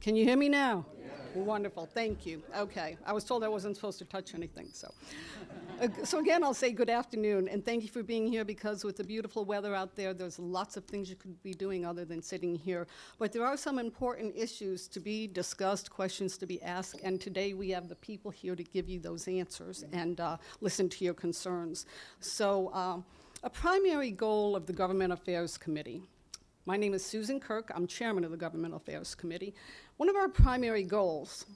Can you hear me now? Yes. Wonderful, thank you. Okay, I was told I wasn't supposed to touch anything, so. So again, I'll say good afternoon, and thank you for being here, because with the beautiful weather out there, there's lots of things you could be doing other than sitting here. But there are some important issues to be discussed, questions to be asked, and today we have the people here to give you those answers and listen to your concerns. So a primary goal of the Government Affairs Committee. My name is Susan Kirk. I'm chairman of the Government Affairs Committee. One of our primary goals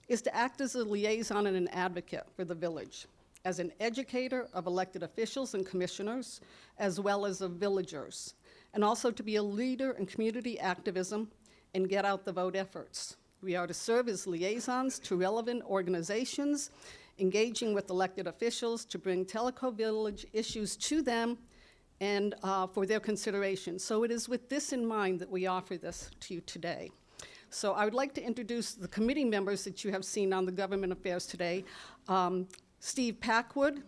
is to act as a liaison and an advocate for the village, as an educator of elected officials and commissioners, as well as of villagers, and also to be a leader in community activism and get out the vote efforts. We are to serve as liaisons to relevant organizations, engaging with elected officials to bring Tellico Village issues to them and for their consideration. So it is with this in mind that we offer this to you today. So I would like to introduce the committee members that you have seen on the Government Affairs today. Steve Packwood,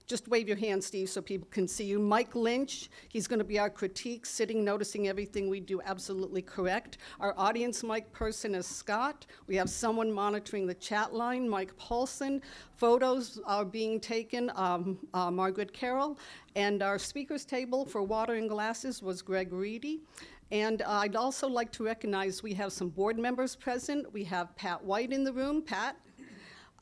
just wave your hand, Steve, so people can see you. Mike Lynch, he's going to be our critique, sitting, noticing everything we do absolutely correct. Our audience mic person is Scott. We have someone monitoring the chat line, Mike Paulson. Photos are being taken, Margaret Carroll. And our speakers table for water and glasses was Greg Reedy. And I'd also like to recognize we have some board members present. We have Pat White in the room. Pat,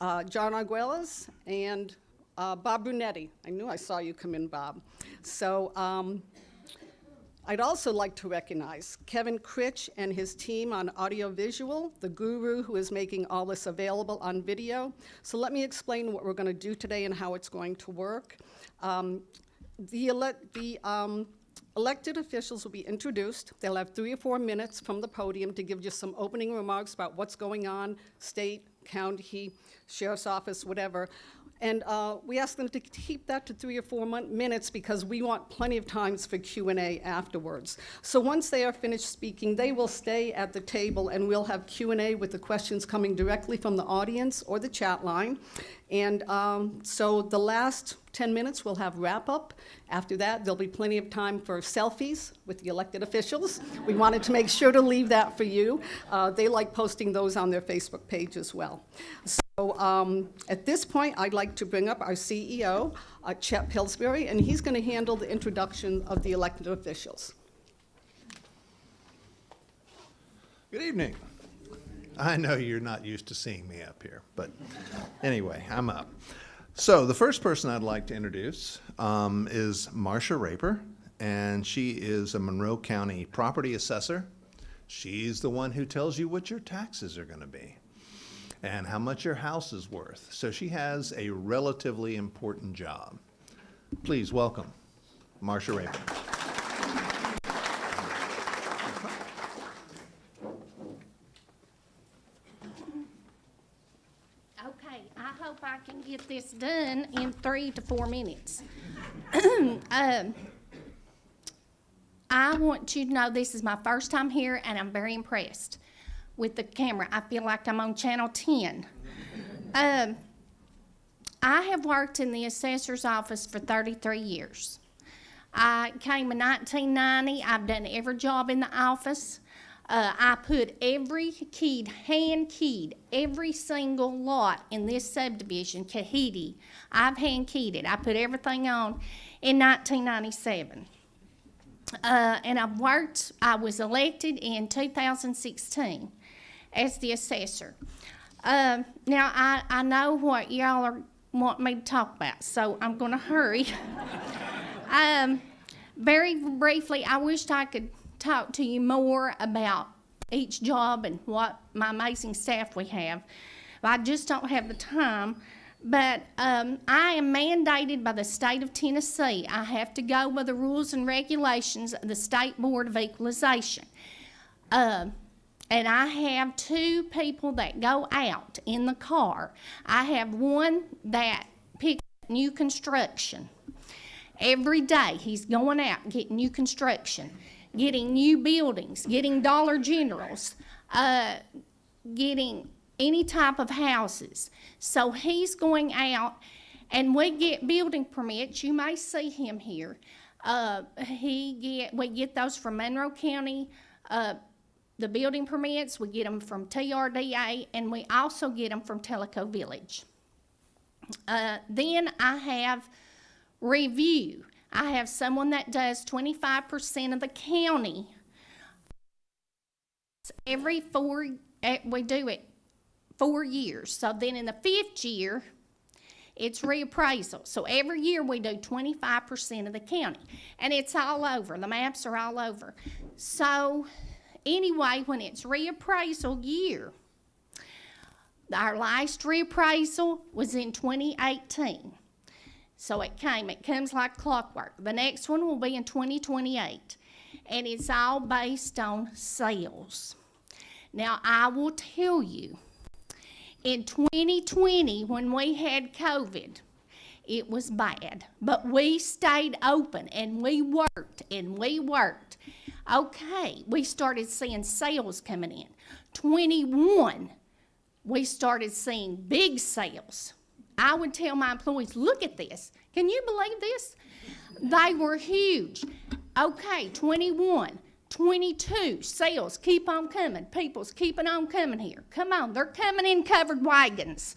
John Arguelles, and Bob Brunetti. I knew I saw you come in, Bob. So I'd also like to recognize Kevin Critch and his team on audiovisual, the guru who is making all this available on video. So let me explain what we're going to do today and how it's going to work. Elected officials will be introduced. They'll have 3 or 4 minutes from the podium to give just some opening remarks about what's going on, state, county, sheriff's office, whatever. And we ask them to keep that to 3 or 4 minutes because we want plenty of times for Q&A afterwards. So once they are finished speaking, they will stay at the table and we'll have Q&A with the questions coming directly from the audience or the chat line. And so the last 10 minutes we'll have wrap up. After that, there'll be plenty of time for selfies with the elected officials. We wanted to make sure to leave that for you. They like posting those on their Facebook page as well. So at this point, I'd like to bring up our CEO, Chet Pillsbury, and he's going to handle the introduction of the elected officials. Good evening. I know you're not used to seeing me up here, but anyway, I'm up. So the first person I'd like to introduce is Marcia Raper, and she is a Monroe County property assessor. She's the one who tells you what your taxes are going to be and how much your house is worth. So she has a relatively important job. Please welcome Marcia Raper. Okay, I hope I can get this done in 3 to 4 minutes. I want you to know this is my first time here and I'm very impressed with the camera. I feel like I'm on Channel 10. I have worked in the assessor's office for 33 years. I came in 1990. I've done every job in the office. I put hand-keyed every single lot in this subdivision, Kahiti. I've hand-keyed it. I put everything on in 1997. And I was elected in 2016 as the assessor. Now, I know what y'all want me to talk about, so I'm going to hurry. Very briefly, I wished I could talk to you more about each job and what my amazing staff we have. I just don't have the time. But I am mandated by the state of Tennessee. I have to go by the rules and regulations of the State Board of Equalization. And I have 2 people that go out in the car. I have one that picks new construction. Every day he's going out getting new construction, getting new buildings, getting Dollar Generals, getting any type of houses. So he's going out, and we get building permits. You may see him here. We get those from Monroe County the building permits, we get them from TRDA, and we also get them from Teleco Village. Then I have review. I have someone that does 25% of the county. We do it 4 years. So then in the 5th year, it's reappraisal. So every year we do 25% of the county. And it's all over. The maps are all over. So anyway, when it's reappraisal year, our last reappraisal was in 2018. So it comes like clockwork. The next one will be in 2028. And it's all based on sales. Now, I will tell you, in 2020, when we had COVID, it was bad. But we stayed open, and we worked, and we worked. Okay, we started seeing sales coming in. 21, we started seeing big sales. I would tell my employees, look at this. Can you believe this? They were huge. Okay, 21, 22, sales keep on coming. People's keeping on coming here. Come on, they're coming in covered wagons.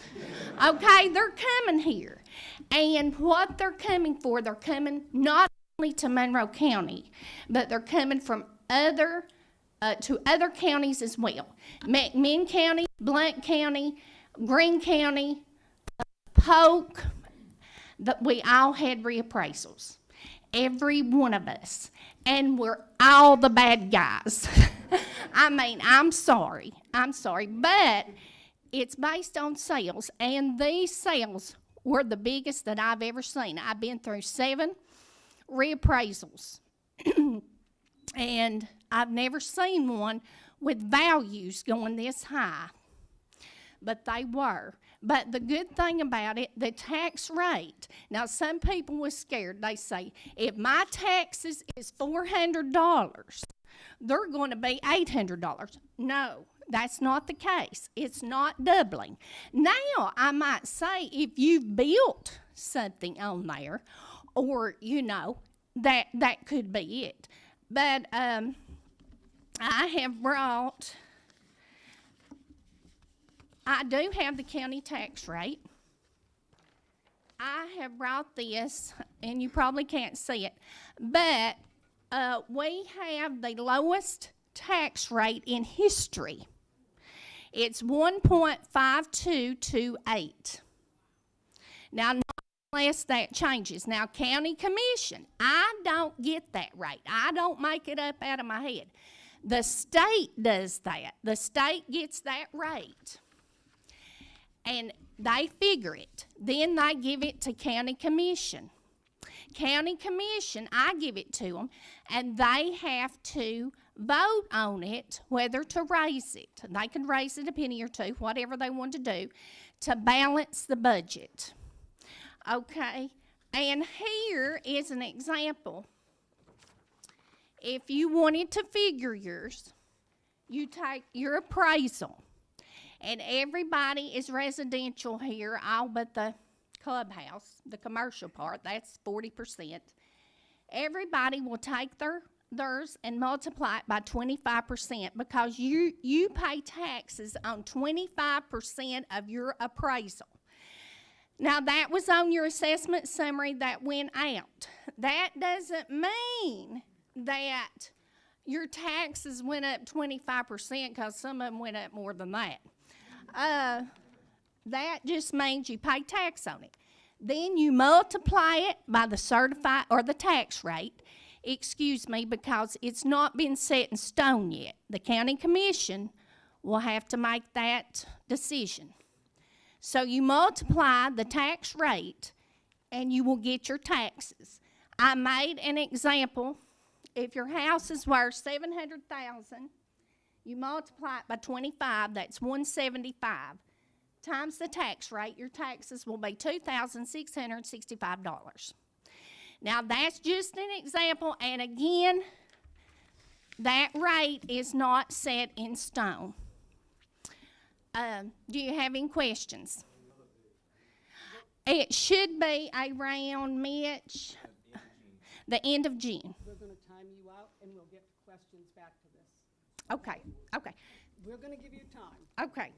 Okay, they're coming here. And what they're coming for, they're coming not only to Monroe County, but they're coming from to other counties as well. McMinn County, Blount County, Greene County, Polk, we all had reappraisals. Every one of us. And we're all the bad guys. I mean, I'm sorry, but it's based on sales, and these sales were the biggest that I've ever seen. I've been through 7 reappraisals, and I've never seen one with values going this high, but they were. But the good thing about it, the tax rate. Now, some people were scared. They say, if my taxes is $400, they're going to be $800. No, that's not the case. It's not doubling. Now, I might say if you've built something on there, or, that could be it. But I do have the county tax rate. I have brought this, and you probably can't see it, but we have the lowest tax rate in history. It's 1.5228. Now, not unless that changes. Now, county commission, I don't get that rate. I don't make it up out of my head. The state does that. The state gets that rate. And they figure it. Then they give it to county commission. County commission, I give it to them, and they have to vote on it, whether to raise it. They can raise it a penny or two, whatever they want to do, to balance the budget. Okay, and here is an example. If you wanted to figure yours, you take your appraisal. And everybody is residential here, all but the clubhouse, the commercial part, that's 40%. Everybody will take theirs and multiply it by 25% because you pay taxes on 25% of your appraisal. Now, that was on your assessment summary that went out. That doesn't mean that your taxes went up 25% because some of them went up more than that. That just means you pay tax on it. Then you multiply it by the certified or the tax rate, because it's not been set in stone yet. The county commission will have to make that decision. So you multiply the tax rate and you will get your taxes. I made an example. If your house is worth $700,000, you multiply it by 25, that's $175. Times the tax rate, your taxes will be $2,665. Now, that's just an example, and again, that rate is not set in stone. Do you have any questions? It should be around Mitch, the end of June. We're going to time you out, and we'll get questions back to this. Okay, okay, We're going to give you time. okay.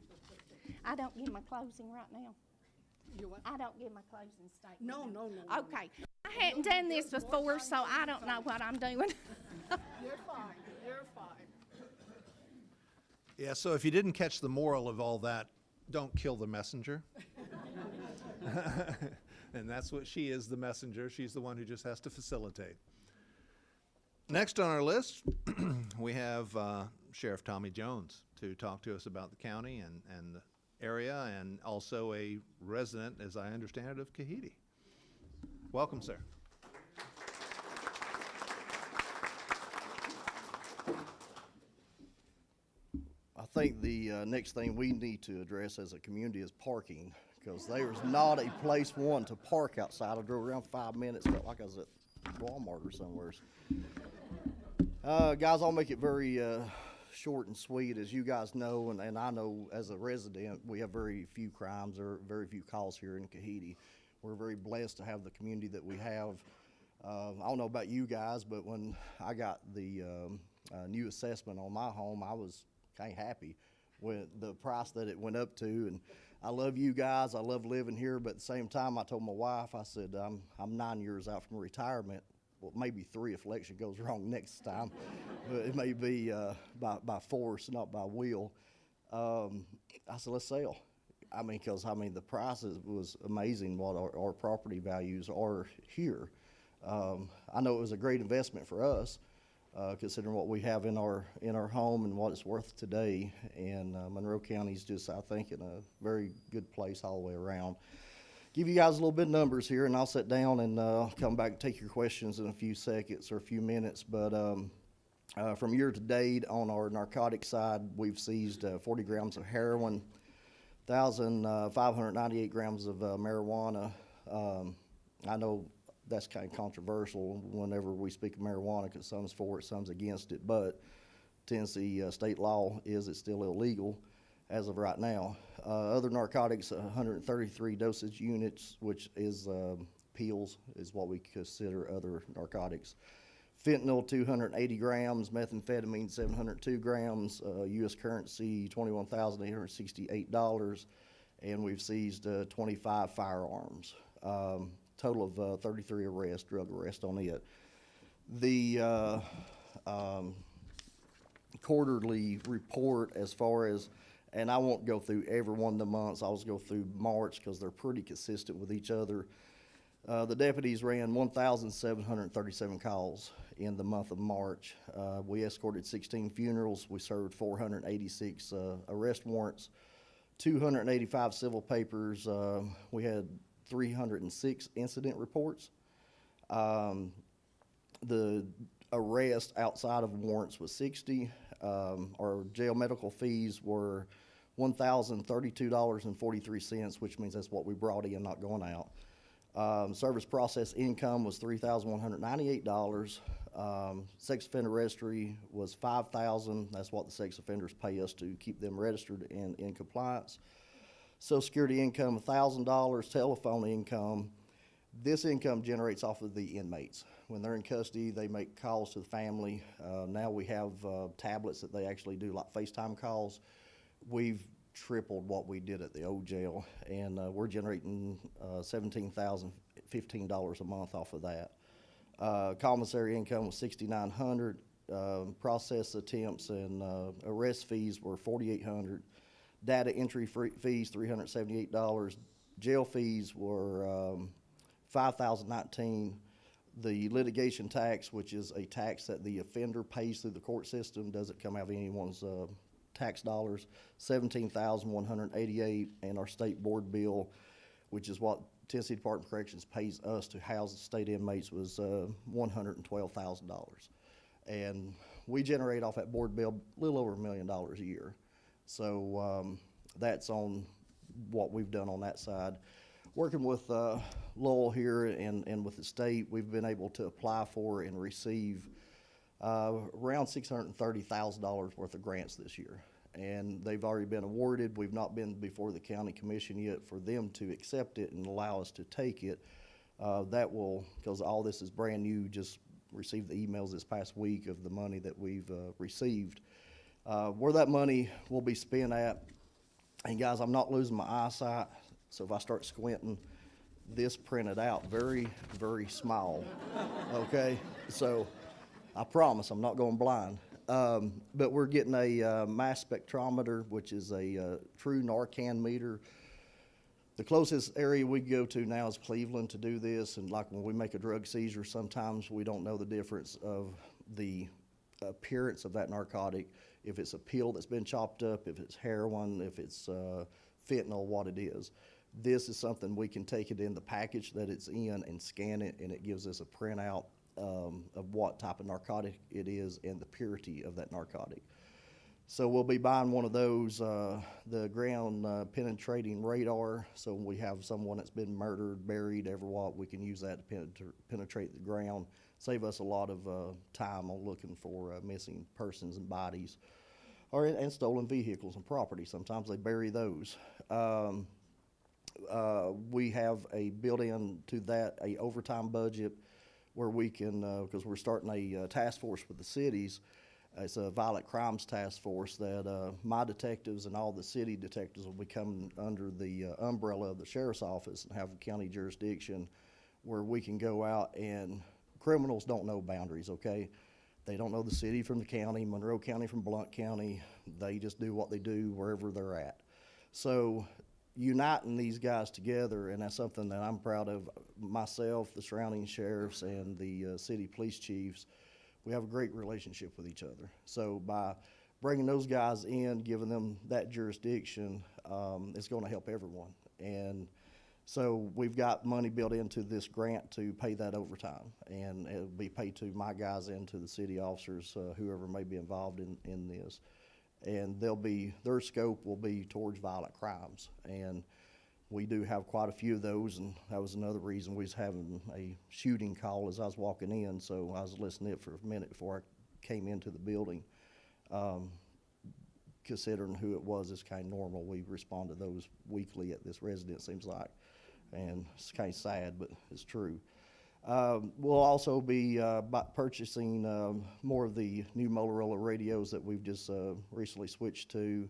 I don't give my closing right now. You what? I don't give my closing statement. No, now. no, no, no. Okay. I hadn't done this There's more before, time so than I you don't know thought. what I'm doing. You're fine. You're fine. Yeah, so if you didn't catch the moral of all that, don't kill the messenger. And that's what she is, the messenger. She's the one who just has to facilitate. Next on our list, we have Sheriff Tommy Jones to talk to us about the county and the area, and also a resident, as I understand it, of Kahiti. Welcome, sir. I think the next thing we need to address as a community is parking, because there's not a place, one, to park outside. I drove around 5 minutes, felt like I was at Walmart or somewhere. Guys, I'll make it very short and sweet. As you guys know, and I know as a resident, we have very few crimes or very few calls here in Kahiti. We're very blessed to have the community that we have. I don't know about you guys, but when I got the new assessment on my home, I was kind of happy with the price that it went up to. And I love you guys. I love living here. But at the same time, I told my wife, I said, I'm 9 years out from retirement. Well, maybe 3 if election goes wrong next time. But it may be by force, not by will. I said, let's sell. Because the prices was amazing what our property values are here. I know it was a great investment for us, considering what we have in our home and what it's worth today. And Monroe County is just, I think, in a very good place all the way around. Give you guys a little bit of numbers here, and I'll sit down and come back and take your questions in a few seconds or a few minutes. But from year to date on our narcotics side, we've seized 40 grams of heroin, 1,598 grams of marijuana. I know that's kind of controversial whenever we speak of marijuana, because some's for it, some's against it, but Tennessee state law is it's still illegal as of right now. Other narcotics, 133 dosage units, which is pills, is what we consider other narcotics. Fentanyl, 280 grams, methamphetamine, 702 grams, U.S. currency, $21,868, and we've seized 25 firearms. Total of 33 arrests, drug arrests on it. The quarterly report, as far as, and I won't go through every one of the months, I'll just go through March because they're pretty consistent with each other. The deputies ran 1,737 calls in the month of March. We escorted 16 funerals. We served 486 arrest warrants, 285 civil papers. We had 306 incident reports. The arrest outside of warrants was 60. Our jail medical fees were $1,032.43, which means that's what we brought in, not going out. Service process income was $3,198. Sex offender registry was $5,000. That's what the sex offenders pay us to keep them registered and in compliance. Social Security income, $1,000. Telephone income. This income generates off of the inmates. When they're in custody, they make calls to the family. Now we have tablets that they actually do like FaceTime calls. We've tripled what we did at the old jail, and we're generating $17,015 a month off of that. Commissary income was $6,900. Process attempts and arrest fees were $4,800. Data entry fees $378. Jail fees were $5,019. The litigation tax, which is a tax that the offender pays through the court system, doesn't come out of anyone's tax dollars, $17,188, and our state board bill, which is what Tennessee Department of Corrections pays us to house the state inmates, was $112,000. And we generate off that board bill a little over $1 million a year. So that's on what we've done on that side. Working with Lowell here and with the state, we've been able to apply for and receive around $630,000 worth of grants this year. And they've already been awarded. We've not been before the county commission yet for them to accept it and allow us to take it. That will, because all this is brand new, just received the emails this past week of the money that we've received. Where that money will be spent at, and guys, I'm not losing my eyesight, so if I start squinting, this printed out very, very small, okay? So I promise I'm not going blind. But we're getting a mass spectrometer, which is a true Narcan meter. The closest area we go to now is Cleveland to do this, and like when we make a drug seizure, sometimes we don't know the difference of the appearance of that narcotic, if it's a pill that's been chopped up, if it's heroin, if it's fentanyl, what it is. This is something we can take it in the package that it's in and scan it, and it gives us a printout of what type of narcotic it is and the purity of that narcotic. So we'll be buying one of those, the ground penetrating radar. So when we have someone that's been murdered, buried, ever what, we can use that to penetrate the ground, save us a lot of time on looking for missing persons and bodies, and stolen vehicles and property. Sometimes they bury those. We have a built-in to that a overtime budget where we can, because we're starting a task force with the cities. It's a violent crimes task force that my detectives and all the city detectives will be coming under the umbrella of the sheriff's office and have a county jurisdiction where we can go out, and criminals don't know boundaries, okay? They don't know the city from the county, Monroe County from Blount County. They just do what they do wherever they're at. So uniting these guys together, and that's something that I'm proud of, myself, the surrounding sheriffs, and the city police chiefs. We have a great relationship with each other. So by bringing those guys in, giving them that jurisdiction, it's going to help everyone. And so we've got money built into this grant to pay that overtime, and it'll be paid to my guys and to the city officers, whoever may be involved in this. And their scope will be towards violent crimes. And we do have quite a few of those, and that was another reason we was having a shooting call as I was walking in, so I was listening to it for a minute before I came into the building. Considering who it was, it's kind of normal. We respond to those weekly at this residence, seems like, and it's kind of sad, but it's true. We'll also be purchasing more of the new Motorola radios that we've just recently switched to,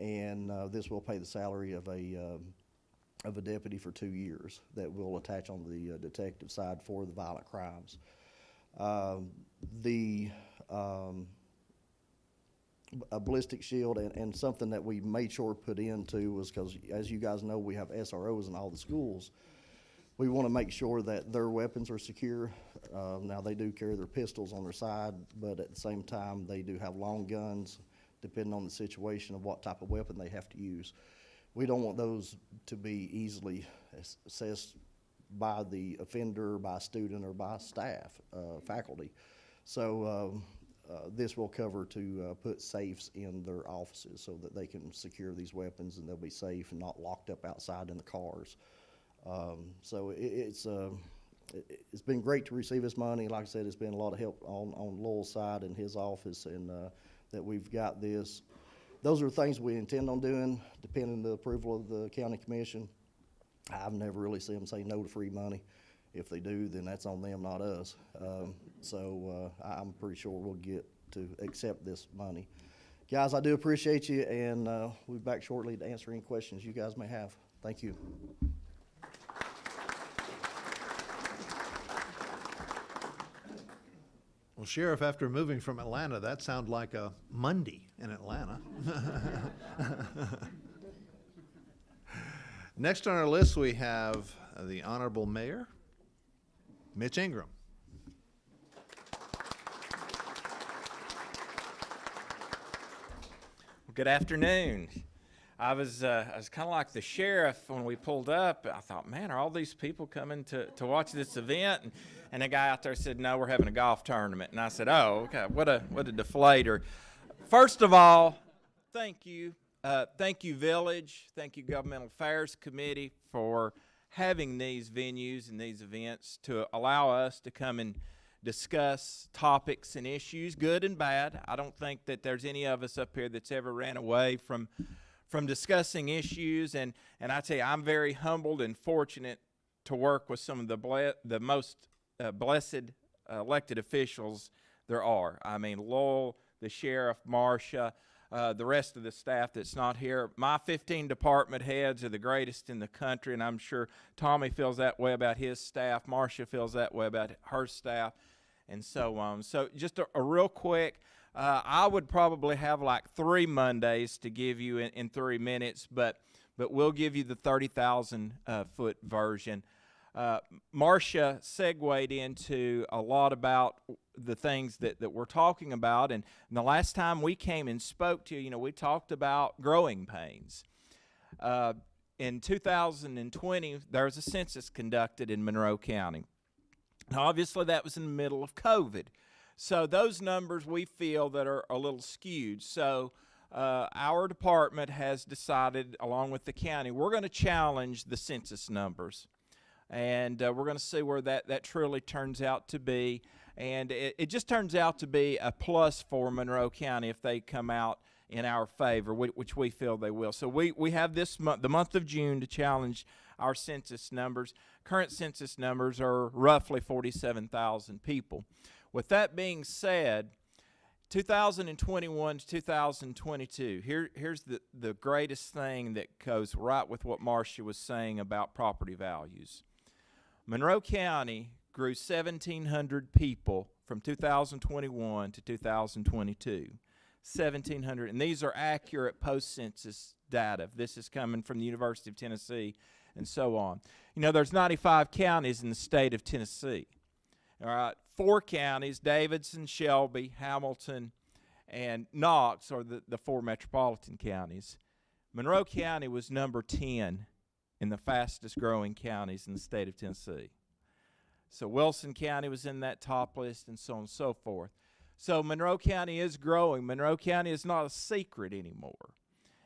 and this will pay the salary of a deputy for 2 years that will attach on the detective side for the violent crimes. A ballistic shield, and something that we made sure put into was because, as you guys know, we have SROs in all the schools. We want to make sure that their weapons are secure. Now, they do carry their pistols on their side, but at the same time, they do have long guns, depending on the situation of what type of weapon they have to use. We don't want those to be easily assessed by the offender, by a student, or by staff, faculty. So this will cover to put safes in their offices so that they can secure these weapons and they'll be safe and not locked up outside in the cars. So it's been great to receive this money. Like I said, it's been a lot of help on Lowell's side and his office, and that we've got this. Those are things we intend on doing, depending on the approval of the county commission. I've never really seen them say no to free money. If they do, then that's on them, not us. So I'm pretty sure we'll get to accept this money. Guys, I do appreciate you, and we'll be back shortly to answer any questions you guys may have. Thank you. Well, Sheriff, after moving from Atlanta, that sounds like a Monday in Atlanta. Next on our list, we have the Honorable Mayor, Mitch Ingram. Good afternoon. I was kind of like the sheriff when we pulled up. I thought, man, are all these people coming to watch this event? And a guy out there said, no, we're having a golf tournament. And I said, oh, okay, what a deflator. First of all, thank you. Thank you, Village. Thank you, Governmental Affairs Committee, for having these venues and these events to allow us to come and discuss topics and issues, good and bad. I don't think that there's any of us up here that's ever ran away from discussing issues. And I tell you, I'm very humbled and fortunate to work with some of the most blessed elected officials there are. I mean, Lowell, the sheriff, Marcia, the rest of the staff that's not here. My 15 department heads are the greatest in the country, and I'm sure Tommy feels that way about his staff. Marcia feels that way about her staff, and so on. So just a real quick, I would probably have like 3 Mondays to give you in 3 minutes, but we'll give you the 30,000 foot version. Marcia segued into a lot about the things that we're talking about, and the last time we came and spoke to you, we talked about growing pains. In 2020, there was a census conducted in Monroe County. Now, obviously, that was in the middle of COVID, so those numbers we feel that are a little skewed. So our department has decided, along with the county, we're going to challenge the census numbers. And we're going to see where that truly turns out to be. And it just turns out to be a plus for Monroe County if they come out in our favor, which we feel they will. So we have this month, the month of June, to challenge our census numbers. Current census numbers are roughly 47,000 people. With that being said, 2021 to 2022, here's the greatest thing that goes right with what Marcia was saying about property values. Monroe County grew 1,700 people from 2021 to 2022. 1,700, and these are accurate post-census data. This is coming from the University of Tennessee and so on. There's 95 counties in the state of Tennessee. All right, 4 counties, Davidson, Shelby, Hamilton, and Knox are the 4 metropolitan counties. Monroe County was number 10 in the fastest growing counties in the state of Tennessee. So Wilson County was in that top list, and so on and so forth. So Monroe County is growing. Monroe County is not a secret anymore.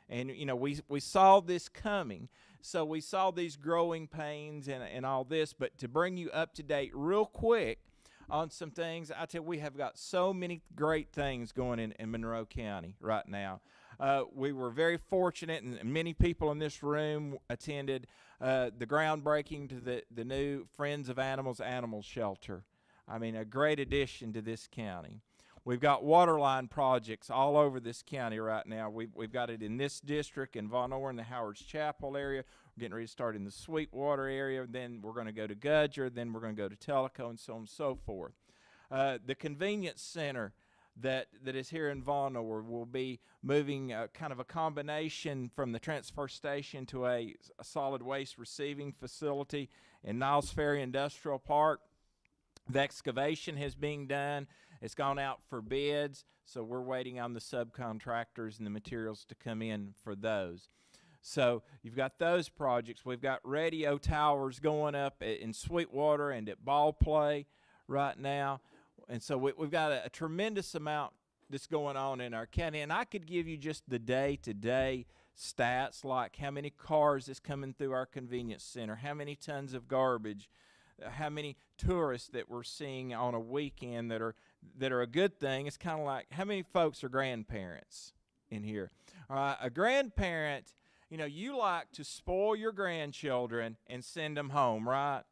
And, we saw this coming. So we saw these growing pains and all this. But to bring you up to date real quick on some things, I tell you, we have got so many great things going in Monroe County right now. We were very fortunate, and many people in this room attended the groundbreaking to the new Friends of Animals animal shelter. I mean, a great addition to this county. We've got waterline projects all over this county right now. We've got it in this district, in Von Orr, in the Howard's Chapel area. We're getting ready to start in the Sweetwater area. Then we're going to go to Gudger. Then we're going to go to Tellico, and so on and so forth. The convenience center that is here in Von Orr will be moving kind of a combination from the transfer station to a solid waste receiving facility in Niles Ferry Industrial Park. The excavation is being done. It's gone out for bids, so we're waiting on the subcontractors and the materials to come in for those. So you've got those projects. We've got radio towers going up in Sweetwater and at Ball Play right now. And so we've got a tremendous amount that's going on in our county. And I could give you just the day-to-day stats, like how many cars is coming through our convenience center, how many tons of garbage, how many tourists that we're seeing on a weekend that are a good thing. It's kind of like, how many folks are grandparents in here? All right, a grandparent, you like to spoil your grandchildren and send them home, right?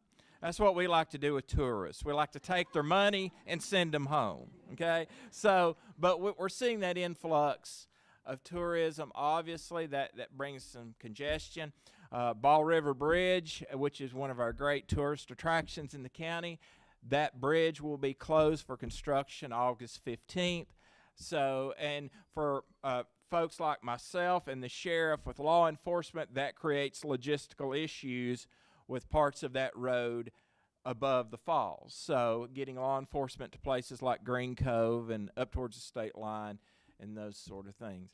That's what we like to do with tourists. We like to take their money and send them home, okay? So, but we're seeing that influx of tourism. Obviously, that brings some congestion. Ball River Bridge, which is one of our great tourist attractions in the county, that bridge will be closed for construction August 15th. So, and for folks like myself and the sheriff with law enforcement, that creates logistical issues with parts of that road above the falls. So getting law enforcement to places like Green Cove and up towards the state line and those sort of things.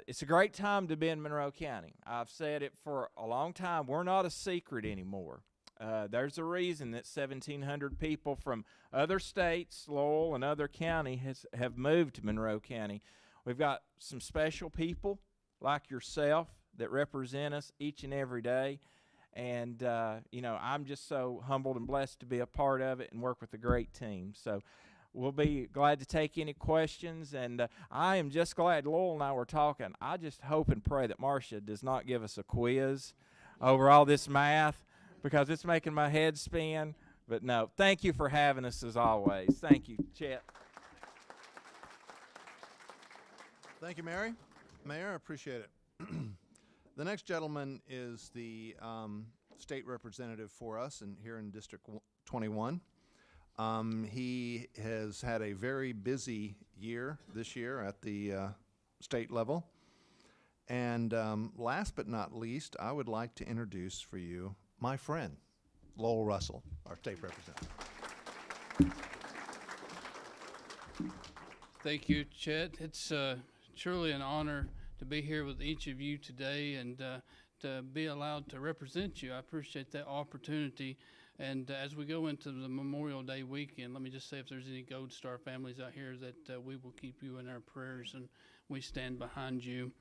It's a great time to be in Monroe County. I've said it for a long time. We're not a secret anymore. There's a reason that 1,700 people from other states, Lowell and other counties, have moved to Monroe County. We've got some special people like yourself that represent us each and every day. And, I'm just so humbled and blessed to be a part of it and work with a great team. So we'll be glad to take any questions. And I am just glad Lowell and I were talking. I just hope and pray that Marcia does not give us a quiz over all this math, because it's making my head spin. But no, thank you for having us as always. Thank you, Chet. Thank you, Mary. Mayor, I appreciate it. The next gentleman is the state representative for us here in District 21. He has had a very busy year this year at the state level. And last but not least, I would like to introduce for you my friend, Lowell Russell, our state representative. Thank you, Chet. It's truly an honor to be here with each of you today and to be allowed to represent you. I appreciate that opportunity. And as we go into the Memorial Day weekend, let me just say if there's any Gold Star families out here that we will keep you in our prayers and we stand behind you.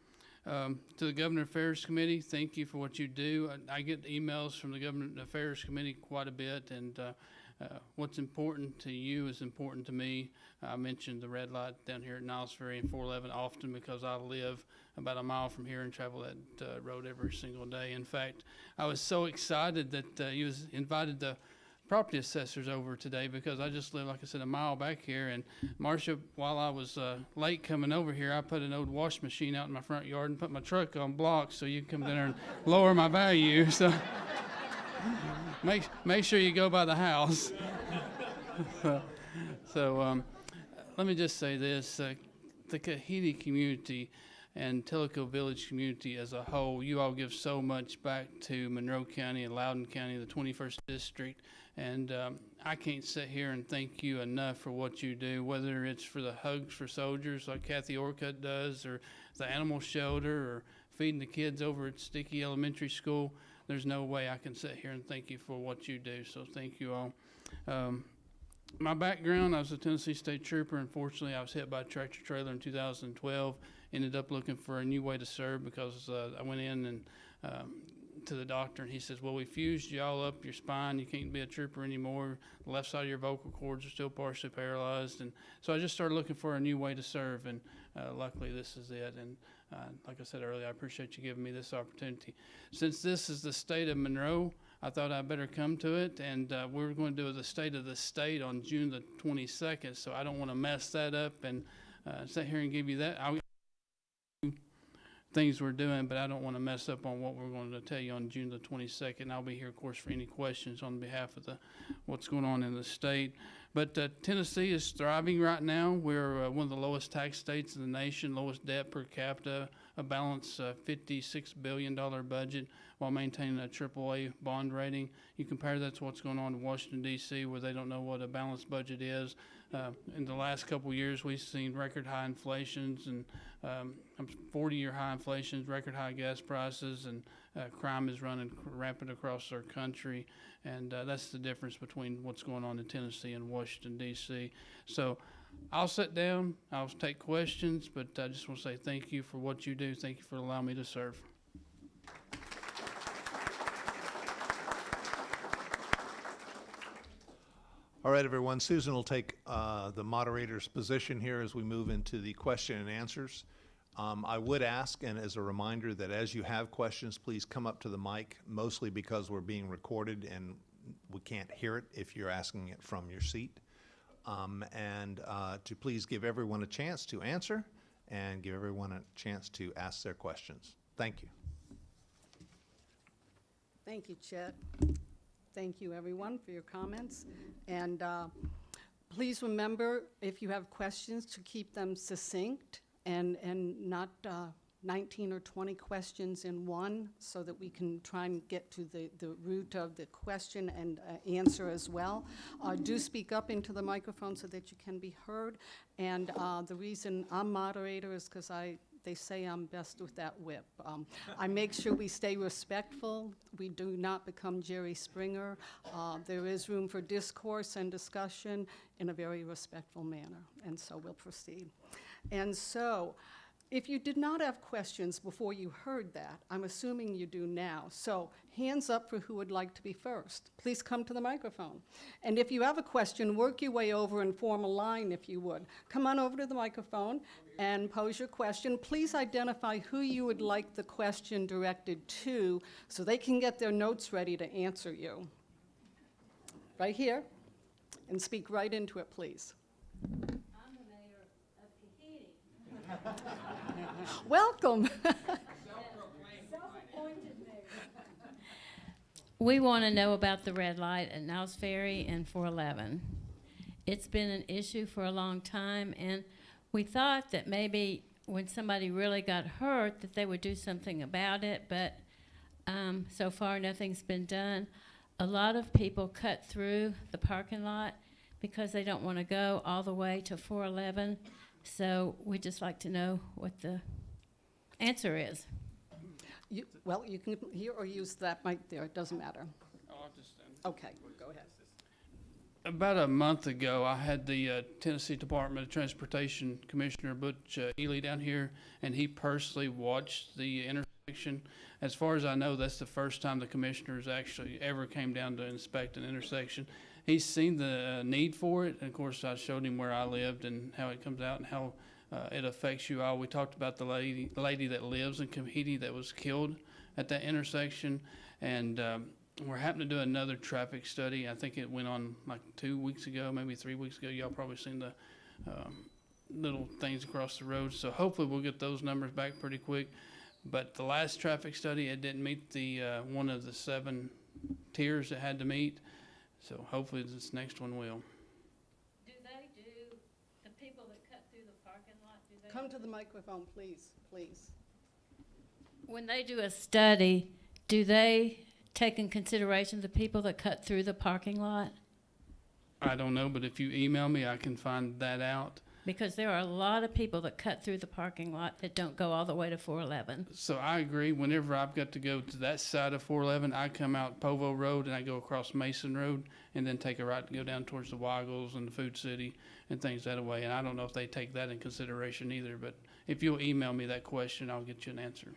To the Government Affairs Committee, thank you for what you do. I get emails from the Government Affairs Committee quite a bit, and what's important to you is important to me. I mentioned the red light down here at Niles Ferry and 411 often because I live about a mile from here and travel that road every single day. In fact, I was so excited that you was invited the property assessors over today because I just live, like I said, a mile back here. And Marcia, while I was late coming over here, I put an old wash machine out in my front yard and put my truck on blocks so you can come down there and lower my value. So make sure you go by the house. So let me just say this. The Kahidi community and Tellico Village community as a whole, you all give so much back to Monroe County and Loudoun County, the 21st District, and I can't sit here and thank you enough for what you do, whether it's for the Hugs for Soldiers like Kathy Orcutt does, or the animal shelter, or feeding the kids over at Sticky Elementary School. There's no way I can sit here and thank you for what you do, so thank you all. My background, I was a Tennessee State Trooper. Unfortunately, I was hit by a tractor trailer in 2012. Ended up looking for a new way to serve because I went in and to the doctor, and he says, well, we fused you all up your spine. You can't be a trooper anymore. The left side of your vocal cords are still partially paralyzed. And so I just started looking for a new way to serve, and luckily this is it. And like I said earlier, I appreciate you giving me this opportunity. Since this is the state of Monroe, I thought I'd better come to it, and we're going to do the state of the state on June the 22nd, so I don't want to mess that up and sit here and give you that. Things we're doing, but I don't want to mess up on what we're going to tell you on June the 22nd. I'll be here, of course, for any questions on behalf of what's going on in the state. But Tennessee is thriving right now. We're one of the lowest tax states in the nation, lowest debt per capita, a balanced $56 billion budget while maintaining a AAA bond rating. You compare that to what's going on in Washington, D.C., where they don't know what a balanced budget is. In the last couple of years, we've seen record high inflations and 40-year high inflations, record high gas prices, and crime is running rampant across our country. And that's the difference between what's going on in Tennessee and Washington, D.C. So I'll sit down, I'll take questions, but I just want to say thank you for what you do. Thank you for allowing me to serve. All right, everyone. Susan will take the moderator's position here as we move into the question and answers. I would ask, and as a reminder, that as you have questions, please come up to the mic, mostly because we're being recorded and we can't hear it if you're asking it from your seat. And to please give everyone a chance to answer and give everyone a chance to ask their questions. Thank you. Thank you, Chet. Thank you, everyone, for your comments. And please remember, if you have questions, to keep them succinct and not 19 or 20 questions in one, so that we can try and get to the root of the question and answer as well. Do speak up into the microphone so that you can be heard. And the reason I'm moderator is because they say I'm best with that whip. I make sure we stay respectful. We do not become Jerry Springer. There is room for discourse and discussion in a very respectful manner, and so we'll proceed. And so, if you did not have questions before you heard that, I'm assuming you do now. So hands up for who would like to be first. Please come to the microphone. And if you have a question, work your way over and form a line, if you would. Come on over to the microphone and pose your question. Please identify who you would like the question directed to so they can get their notes ready to answer you. Right here. And speak right into it, please. I'm the mayor of Kahidi. Welcome. We want to know about the red light at Niles Ferry and 411. It's been an issue for a long time, and we thought that maybe when somebody really got hurt that they would do something about it, but so far nothing's been done. A lot of people cut through the parking lot because they don't want to go all the way to 411, so we'd just like to know what the answer is. Well, you can hear or use that mic there. It doesn't matter. Okay, go ahead. About a month ago, I had the Tennessee Department of Transportation Commissioner Butch Ely down here, and he personally watched the intersection. As far as I know, that's the first time the commissioners actually ever came down to inspect an intersection. He's seen the need for it, and of course, I showed him where I lived and how it comes out and how it affects you all. We talked about the lady that lives in Cohete that was killed at that intersection, and we're happening to do another traffic study. I think it went on like 2 weeks ago, maybe 3 weeks ago. Y'all probably seen the little things across the road. So hopefully we'll get those numbers back pretty quick. But the last traffic study, it didn't meet the one of the 7 tiers it had to meet. So hopefully this next one will. Do they do, the people that cut through the parking lot, do they? Come to the microphone, please, please. When they do a study, do they take in consideration the people that cut through the parking lot? I don't know, but if you email me, I can find that out. Because there are a lot of people that cut through the parking lot that don't go all the way to 411. So I agree. Whenever I've got to go to that side of 411, I come out Povo Road and I go across Mason Road and then take a right to go down towards the Waggles and the Food City and things that way. And I don't know if they take that in consideration either, but if you'll email me that question, I'll get you an answer.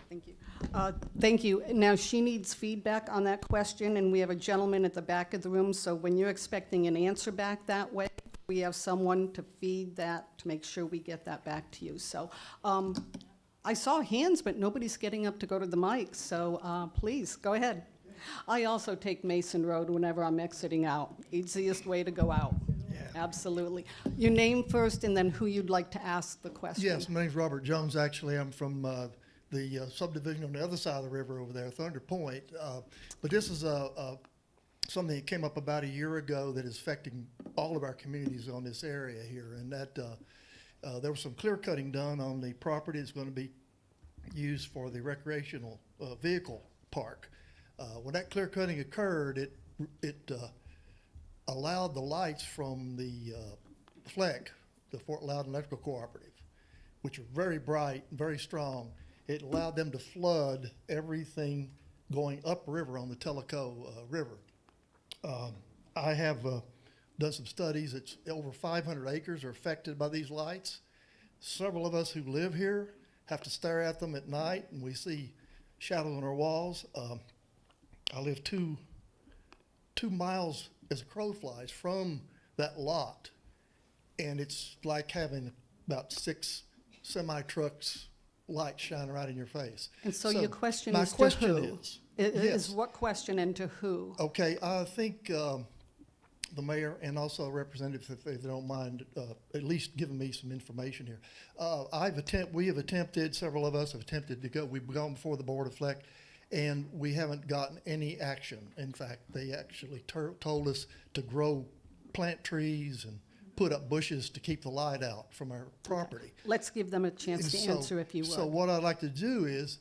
Thank you. Thank you. Now, she needs feedback on that question, and we have a gentleman at the back of the room, so when you're expecting an answer back that way, we have someone to feed that, to make sure we get that back to you. So I saw hands, but nobody's getting up to go to the mic, so please, go ahead. I also take Mason Road whenever I'm exiting out. Easiest way to go out. Absolutely. Your name first, and then who you'd like to ask the question. Yes, my name's Robert Jones. Actually, I'm from the subdivision on the other side of the river over there, Thunder Point. But this is something that came up about a year ago that is affecting all of our communities on this area here. And that there was some clear cutting done on the property that's going to be used for the recreational vehicle park. When that clear cutting occurred, it allowed the lights from the FLEC, the Fort Loudon Electrical Cooperative, which are very bright, very strong. It allowed them to flood everything going upriver on the Tellico River. I have done some studies. It's over 500 acres are affected by these lights. Several of us who live here have to stare at them at night, and we see shadows on our walls. I live two miles as a crow flies from that lot, and it's like having about 6 semi-trucks light shining right in your face. And so your question my is to question who? is Is what question and to who? okay, I think the mayor and also representatives, if they don't mind, at least giving me some information here. We have attempted, several of us have attempted to go, we've gone before the Board of FLEC, and we haven't gotten any action. In fact, they actually told us to plant trees and put up bushes to keep the light out from our property. Let's give them a chance to answer, if you would. So what I'd like to do is,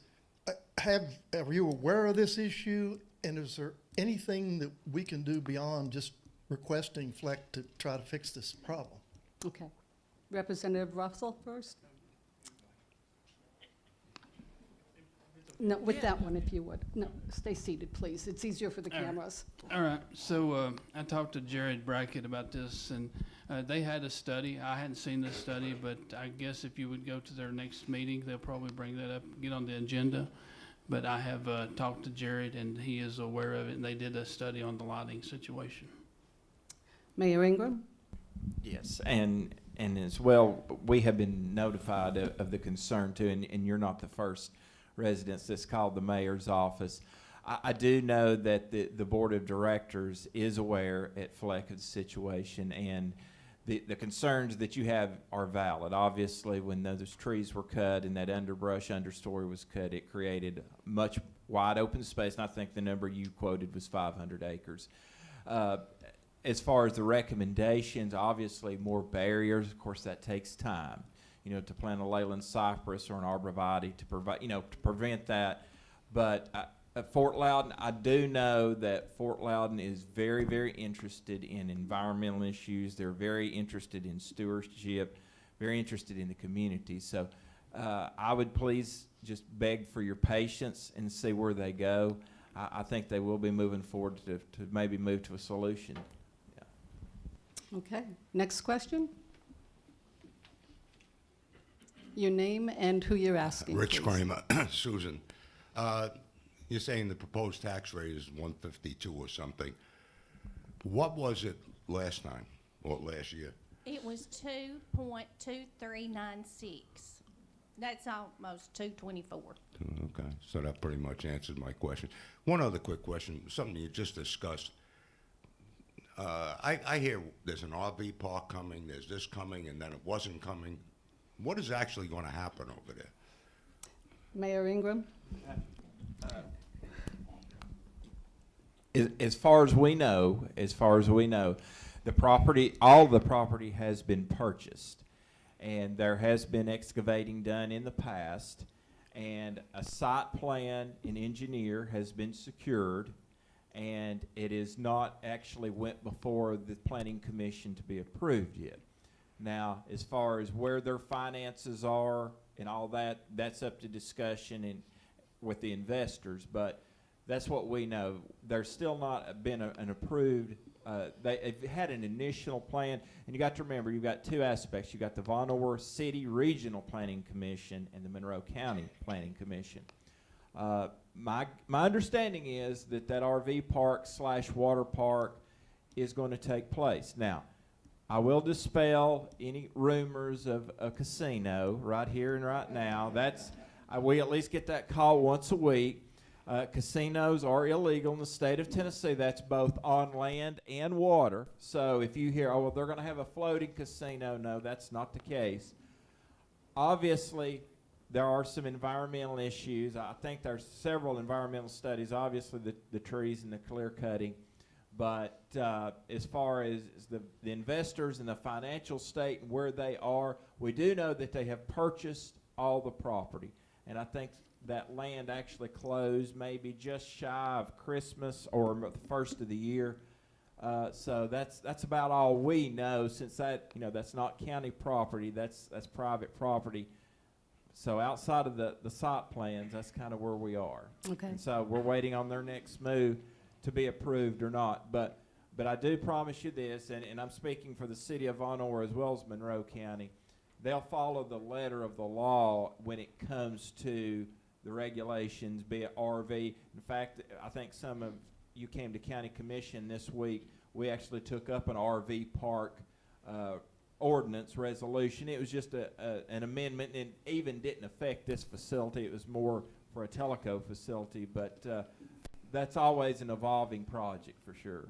are you aware of this issue? And is there anything that we can do beyond just requesting FLEC to try to fix this problem? Okay. Representative Russell first? No, with that one, if you would. No, stay seated, please. It's easier for the All right. cameras. All right, so I talked to Jared Brackett about this, and they had a study. I hadn't seen this study, but I guess if you would go to their next meeting, they'll probably bring that up, get on the agenda. But I have talked to Jared, and he is aware of it, and they did a study on the lighting situation. Mayor Ingram? Yes, and as well, we have been notified of the concern too, and you're not the first residents that's called the mayor's office. I do know that the board of directors is aware at FLEC of the situation, and the concerns that you have are valid. Obviously, when those trees were cut and that understory was cut, it created much wide open space, and I think the number you quoted was 500 acres. As far as the recommendations, obviously more barriers. Of course, that takes time. You know, to plant a leyland cypress or an arborvitae to provide, you know, to prevent that. But at Fort Loudon, I do know that Fort Loudon is very, very interested in environmental issues. They're very interested in stewardship, very interested in the community. So I would please just beg for your patience and see where they go. I think they will be moving forward to maybe move to a solution. Okay, next question. Your name and who you're asking, Rich please. Kramer, Susan. You're saying the proposed tax rate is 152 or something. What was it last time or last year? It was 2.2396. That's almost 224. Okay, so that pretty much answered my question. One other quick question, something you just discussed. I hear there's an RV park coming, there's this coming, and then it wasn't coming. What is actually going to happen over there? Mayor Ingram? As far as we know, the property, all the property has been purchased, and there has been excavating done in the past, and a site plan and engineer has been secured, and it is not actually went before the Planning Commission to be approved yet. Now, as far as where their finances are and all that, that's up to discussion and with the investors, but that's what we know. There's still not been an approved, they've had an initial plan, and you got to remember, you've got two aspects. You've got the Von Orr City Regional Planning Commission and the Monroe County Planning Commission. My understanding is that RV park / water park is going to take place. Now, I will dispel any rumors of a casino right here and right now. We at least get that call once a week. Casinos are illegal in the state of Tennessee. That's both on land and water. So if you hear, oh, well, they're going to have a floating casino, no, that's not the case. Obviously, there are some environmental issues. I think there's several environmental studies, obviously the trees and the clear cutting. But as far as the investors and the financial state and where they are, we do know that they have purchased all the property. And I think that land actually closed maybe just shy of Christmas or the first of the year. So that's about all we know, since that's not county property, that's private property. So outside of the site plans, that's kind of where we are. Okay. And so we're waiting on their next move to be approved or not. But I do promise you this, and I'm speaking for the city of Von Orr as well as Monroe County, they'll follow the letter of the law when it comes to the regulations, be it RV. In fact, I think some of you came to county commission this week. We actually took up an RV park ordinance resolution. It was just an amendment, and it even didn't affect this facility. It was more for a teleco facility, but that's always an evolving project for sure.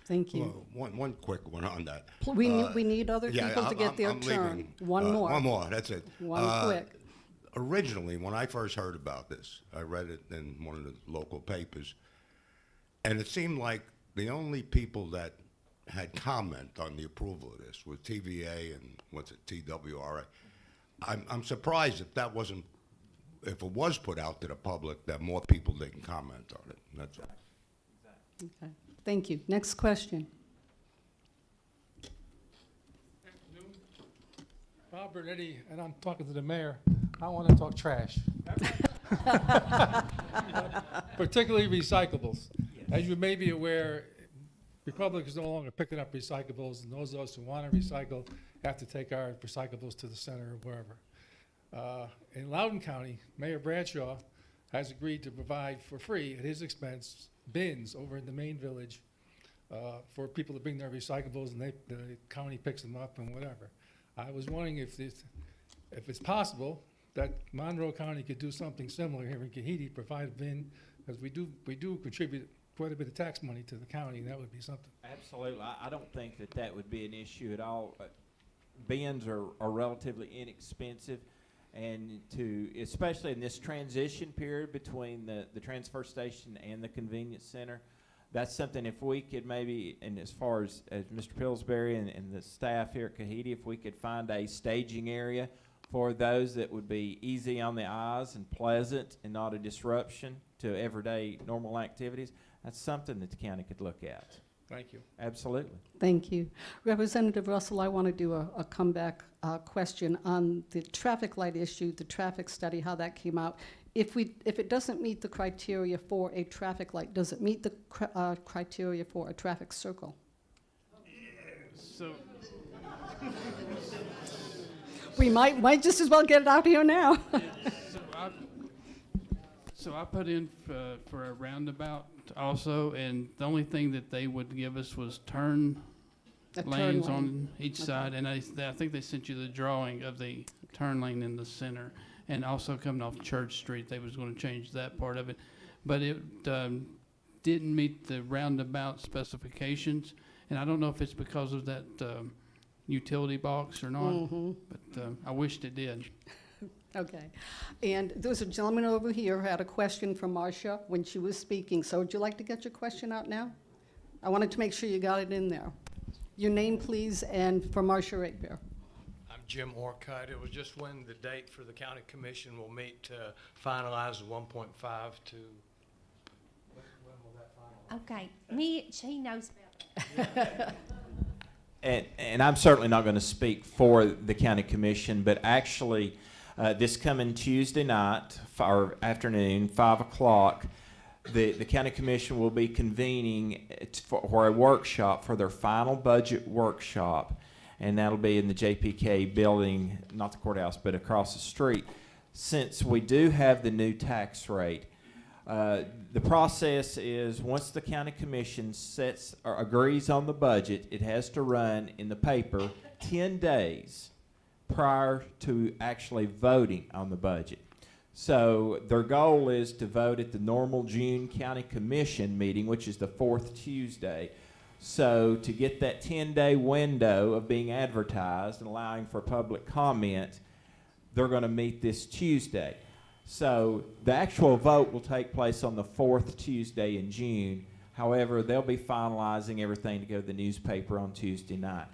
Thank you. Well, one quick one on that. We need other people to get their I'm turn. leaving. One more. One more, that's it. One quick. Originally, when I first heard about this, I read it in one of the local papers, and it seemed like the only people that had comment on the approval of this was TVA and TWRA. I'm surprised if it was put out to the public, that more people didn't comment on it. That's all. Okay. Thank you. Next question. Robert, Eddie, and I'm talking to the mayor. I want to talk trash. Particularly recyclables. As you may be aware, Republic is no longer picking up recyclables, and those of us who want to recycle have to take our recyclables to the center or wherever. In Loudoun County, Mayor Bradshaw has agreed to provide for free, at his expense, bins over in the main village for people to bring their recyclables, and the county picks them up and whatever. I was wondering if it's possible that Monroe County could do something similar here in Kahidi, provide a bin, because we do contribute quite a bit of tax money to the county, and that would be something. Absolutely. I don't think that that would be an issue at all. Bins are relatively inexpensive, and especially in this transition period between the transfer station and the convenience center, that's something if we could maybe, and as far as Mr. Pillsbury and the staff here at Kahidi, if we could find a staging area for those that would be easy on the eyes and pleasant and not a disruption to everyday normal activities, that's something that the county could look at. Thank you. Absolutely. Thank you. Representative Russell, I want to do a comeback question on the traffic light issue, the traffic study, how that came out. If it doesn't meet the criteria for a traffic light, does it meet the criteria for a traffic circle? So, We might just as well get it out here now. so I put in for a roundabout also, and the only thing that they would give us was turn A turn lanes lane. on each Okay. side, and I think they sent you the drawing of the turn lane in the center, and also coming off Church Street, they was going to change that part of it, but it didn't meet the roundabout specifications, and I don't know if it's because of that utility box or not, but I wished it did. Okay. And there was a gentleman over here who had a question for Marcia when she was speaking. So would you like to get your question out now? I wanted to make sure you got it in there. Your name, please, and for Marcia right there. I'm Jim Orcutt. It was just when the date for the county commission will meet to finalize the 1.5 to, when will that finalize? Okay, Mitch, he knows about it. And I'm certainly not going to speak for the county commission, but actually, this coming Tuesday night or afternoon, 5 o'clock, the county commission will be convening for a workshop for their final budget workshop, and that'll be in the JPK building, not the courthouse, but across the street. Since we do have the new tax rate, the process is once the county commission sets or agrees on the budget, it has to run in the paper 10 days prior to actually voting on the budget. So their goal is to vote at the normal June county commission meeting, which is the 4th Tuesday. So to get that 10-day window of being advertised and allowing for public comment, they're going to meet this Tuesday. So the actual vote will take place on the 4th Tuesday in June. However, they'll be finalizing everything to go to the newspaper on Tuesday night.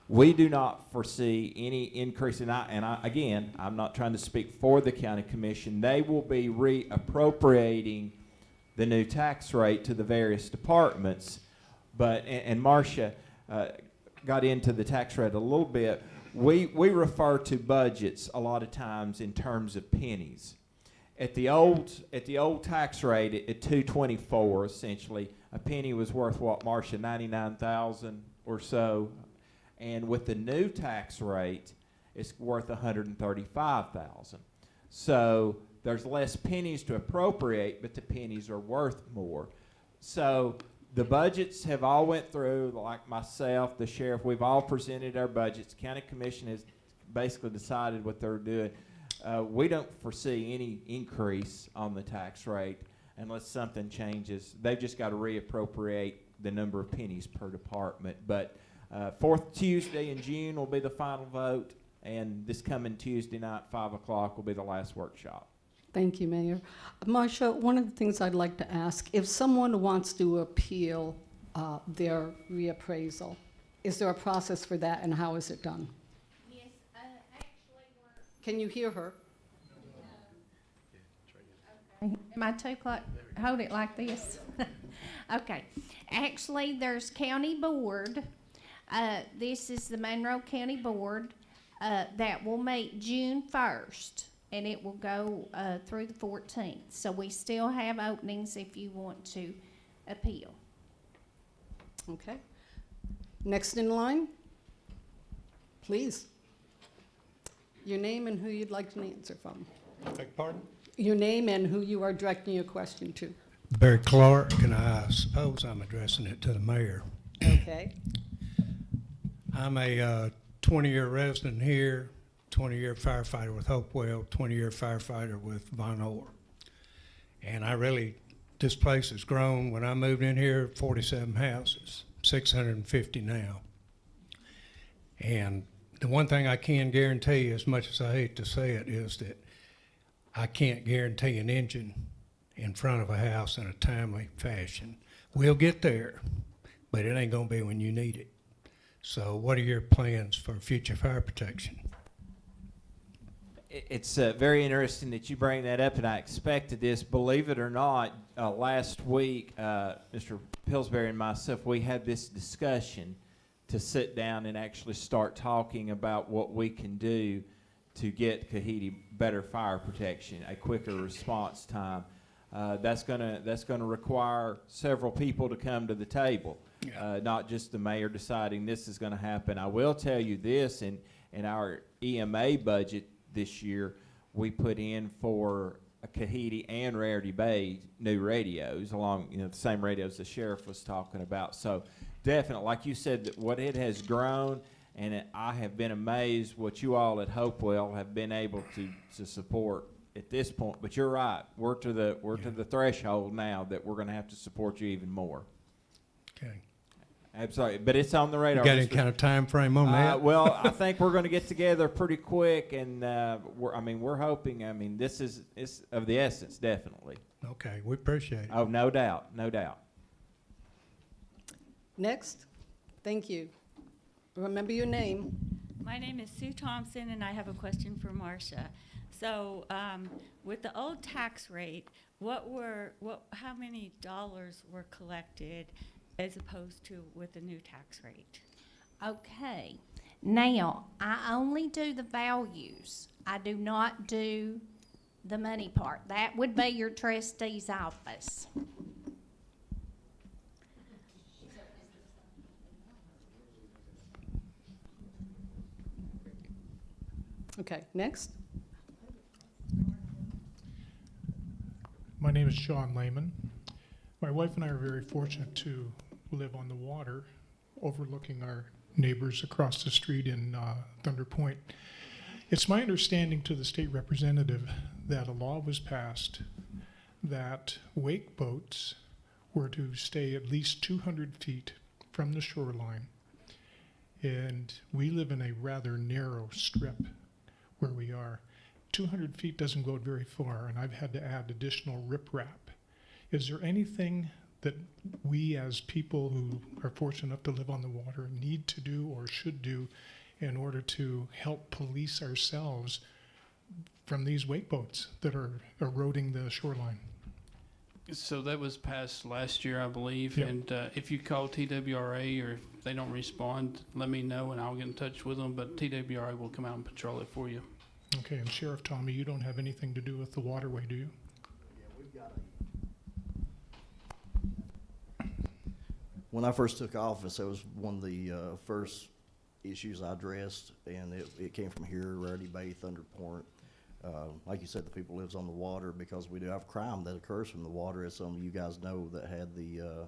We do not foresee any increase in, again, I'm not trying to speak for the county commission. They will be reappropriating the new tax rate to the various departments. But, and Marcia got into the tax rate a little bit. We refer to budgets a lot of times in terms of pennies. At the old tax rate at 224, essentially, a penny was worth what, Marcia, 99,000 or so. And with the new tax rate, it's worth 135,000. So there's less pennies to appropriate, but the pennies are worth more. So the budgets have all went through, like myself, the sheriff, we've all presented our budgets. County Commission has basically decided what they're doing. We don't foresee any increase on the tax rate unless something changes. They've just got to reappropriate the number of pennies per department. But 4th Tuesday in June will be the final vote, and this coming Tuesday night, 5 o'clock, will be the last workshop. Thank you, Mayor. Marcia, one of the things I'd like to ask, if someone wants to appeal their reappraisal, is there a process for that, and how is it done? Yes, actually, Can you hear her? am I too close? Hold it like this. Okay. Actually, there's county board. This is the Monroe County Board that will meet June 1st, and it will go through the 14th. So we still have openings if you want to appeal. Okay. Next in line, please. Your name and who you'd like to answer from. Beg pardon? Your name and who you are directing your question to. Barry Clark, and I suppose I'm addressing it to the mayor. Okay. I'm a 20-year resident here, 20-year firefighter with Hopewell, 20-year firefighter with Von Orr. And I really this place has grown. When I moved in here, 47 houses, 650 now. And the one thing I can guarantee, as much as I hate to say it, is that I can't guarantee an engine in front of a house in a timely fashion. We'll get there, but it ain't gonna be when you need it. So what are your plans for future fire protection? It's very interesting that you bring that up, and I expected this. Believe it or not, last week, Mr. Pillsbury and myself, we had this discussion to sit down and actually start talking about what we can do to get Kahidi better fire protection, a quicker response time. That's gonna require several people to come to the table, not just the mayor deciding this is gonna happen. I will tell you this, in our EMA budget this year, we put in for Kahidi and Rarity Bay new radios, along the same radios the sheriff was talking about. So definitely, like you said, that what it has grown, and I have been amazed what you all at Hopewell have been able to support at this point. But you're right, we're to the threshold now that we're going to have to support you even more. Okay. Absolutely, but it's on the radar. You got any kind of time frame on that? Well, I think we're going to get together pretty quick, and we're hoping. This is of the essence, definitely. Okay, we appreciate it. Oh, no doubt, no doubt. Next. Thank you. Remember your name. My name is Sue Thompson, and I have a question for Marcia. So, with the old tax rate, how many dollars were collected as opposed to with the new tax rate? Okay. Now, I only do the values. I do not do the money part. That would be your trustee's office. Okay, next. My name is Sean Lehman. My wife and I are very fortunate to live on the water, overlooking our neighbors across the street in Thunder Point. It's my understanding to the state representative that a law was passed that wake boats were to stay at least 200 feet from the shoreline. And we live in a rather narrow strip where we are. 200 feet doesn't go very far, and I've had to add additional riprap. Is there anything that we as people who are fortunate enough to live on the water need to do or should do in order to help police ourselves from these wake boats that are eroding the shoreline? So that was passed last year, I believe, Yep. and if you call TWRA or if they don't respond, let me know and I'll get in touch with them, but TWRA will come out and patrol it for you. Okay, and Sheriff Tommy, you don't have anything to do with the waterway, do you? When I first took office, that was one of the first issues I addressed, and it came from here, Rarity Bay, Thunder Point. Like you said, the people lives on the water because we do have crime that occurs from the water, as some of you guys know that had the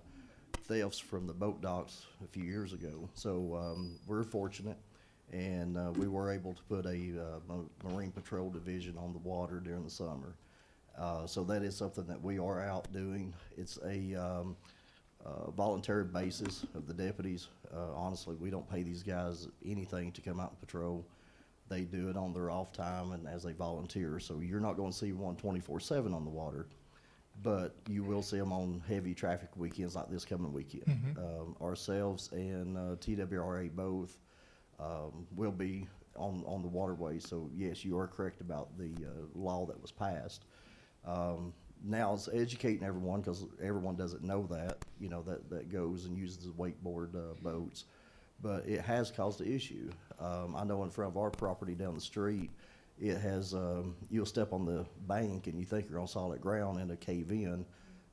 thefts from the boat docks a few years ago. So we're fortunate, and we were able to put a Marine Patrol division on the water during the summer. So that is something that we are out doing. It's a voluntary basis of the deputies. Honestly, we don't pay these guys anything to come out and patrol. They do it on their off time and as a volunteer. So you're not going to see one 24/7 on the water, but you will see them on heavy traffic weekends like this coming weekend. Mm-hmm. Ourselves and TWRA both will be on the waterway. So yes, you are correct about the law that was passed. Now it's educating everyone, because everyone doesn't know that, that goes and uses the wakeboard boats. But it has caused an issue. I know in front of our property down the street, it has, you'll step on the bank and you think you're on solid ground and a cave in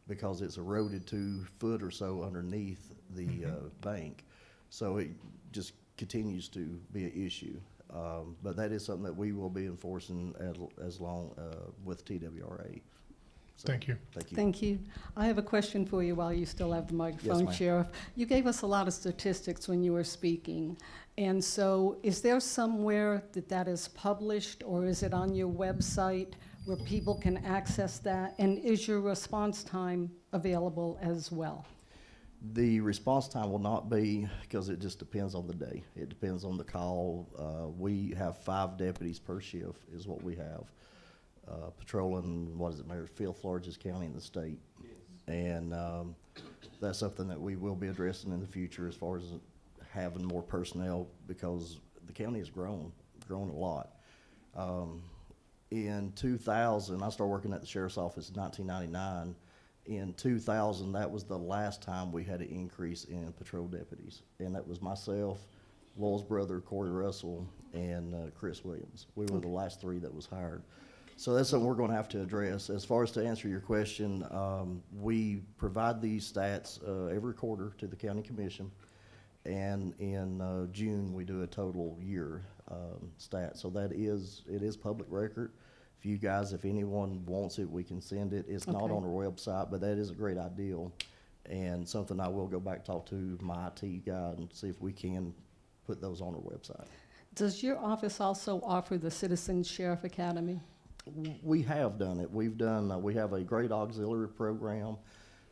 because it's eroded 2 foot or so underneath the bank. So it just continues to be an issue. But that is something that we will be enforcing as long with TWRA. So, Thank you. Thank you. Thank you. I have a question for you while you still have the microphone, ma'am. Sheriff. You gave us a lot of statistics when you were speaking. And so is there somewhere that is published, or is it on your website where people can access that? And is your response time available as well? The response time will not be, because it just depends on the day. It depends on the call. We have 5 deputies per shift is what we have, patrolling, what is it, Mayor, 5th largest county in the state. Yes. And that's something that we will be addressing in the future as far as having more personnel, because the county has grown a lot. In 2000, I started working at the sheriff's office in 1999. In 2000, that was the last time we had an increase in patrol deputies. And that was myself, Lowell's brother, Corey Russell, and Chris Williams. We were the last 3 that was hired. So that's something we're going to have to address. As far as to answer your question, we provide these stats every quarter to the county commission. And in June, we do a total year stat. So it is public record. If anyone wants it, we can send it. It's not on our website, but that is a great ideal, and something I will go back and talk to my IT guy and see if we can put those on our website. Does your office also offer the Citizen Sheriff Academy? We have done it. We have a great auxiliary program,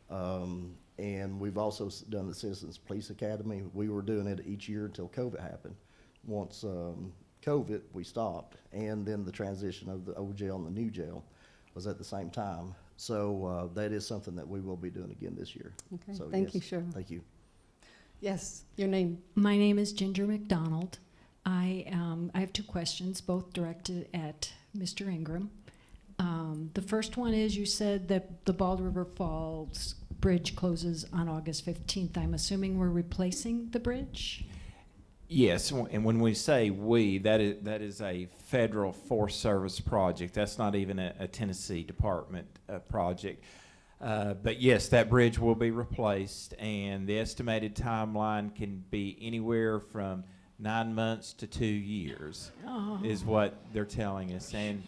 and we've also done the Citizens Police Academy. We were doing it each year until COVID happened. Once COVID, we stopped, and then the transition of the old jail and the new jail was at the same time. So that is something that we will be doing again this year. Okay, So, thank you, yes, Sheriff. Thank you. Yes, your name. My name is Ginger McDonald. I have 2 questions, both directed at Mr. Ingram. The first one is, you said that the Bald River Falls Bridge closes on August 15th. I'm assuming we're replacing the bridge? Yes, and when we say we, that is a federal Forest Service project. That's not even a Tennessee Department project. But yes, that bridge will be replaced, and the estimated timeline can be anywhere from 9 months to 2 years, is what they're telling us. And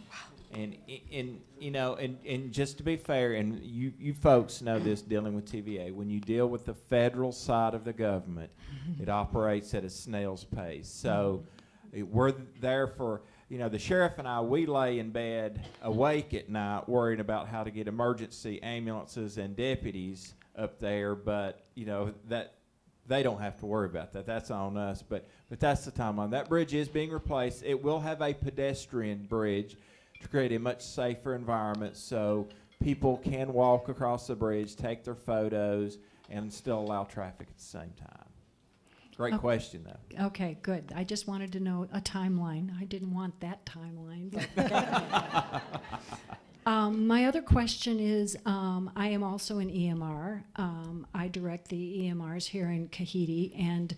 you know, and just to be fair, and you folks know this dealing with TVA, when you deal with the federal side of the government, it operates at a snail's pace. So we're there for, you know, the sheriff and I, we lay in bed awake at night worrying about how to get emergency ambulances and deputies up there, but, you know, that they don't have to worry about that. That's on us, but that's the timeline. That bridge is being replaced. It will have a pedestrian bridge to create a much safer environment so people can walk across the bridge, take their photos, and still allow traffic at the same time. Great question, though. Okay, good. I just wanted to know a timeline. I didn't want that timeline. But my other question is, I am also an EMR. I direct the EMRs here in Kahidi, and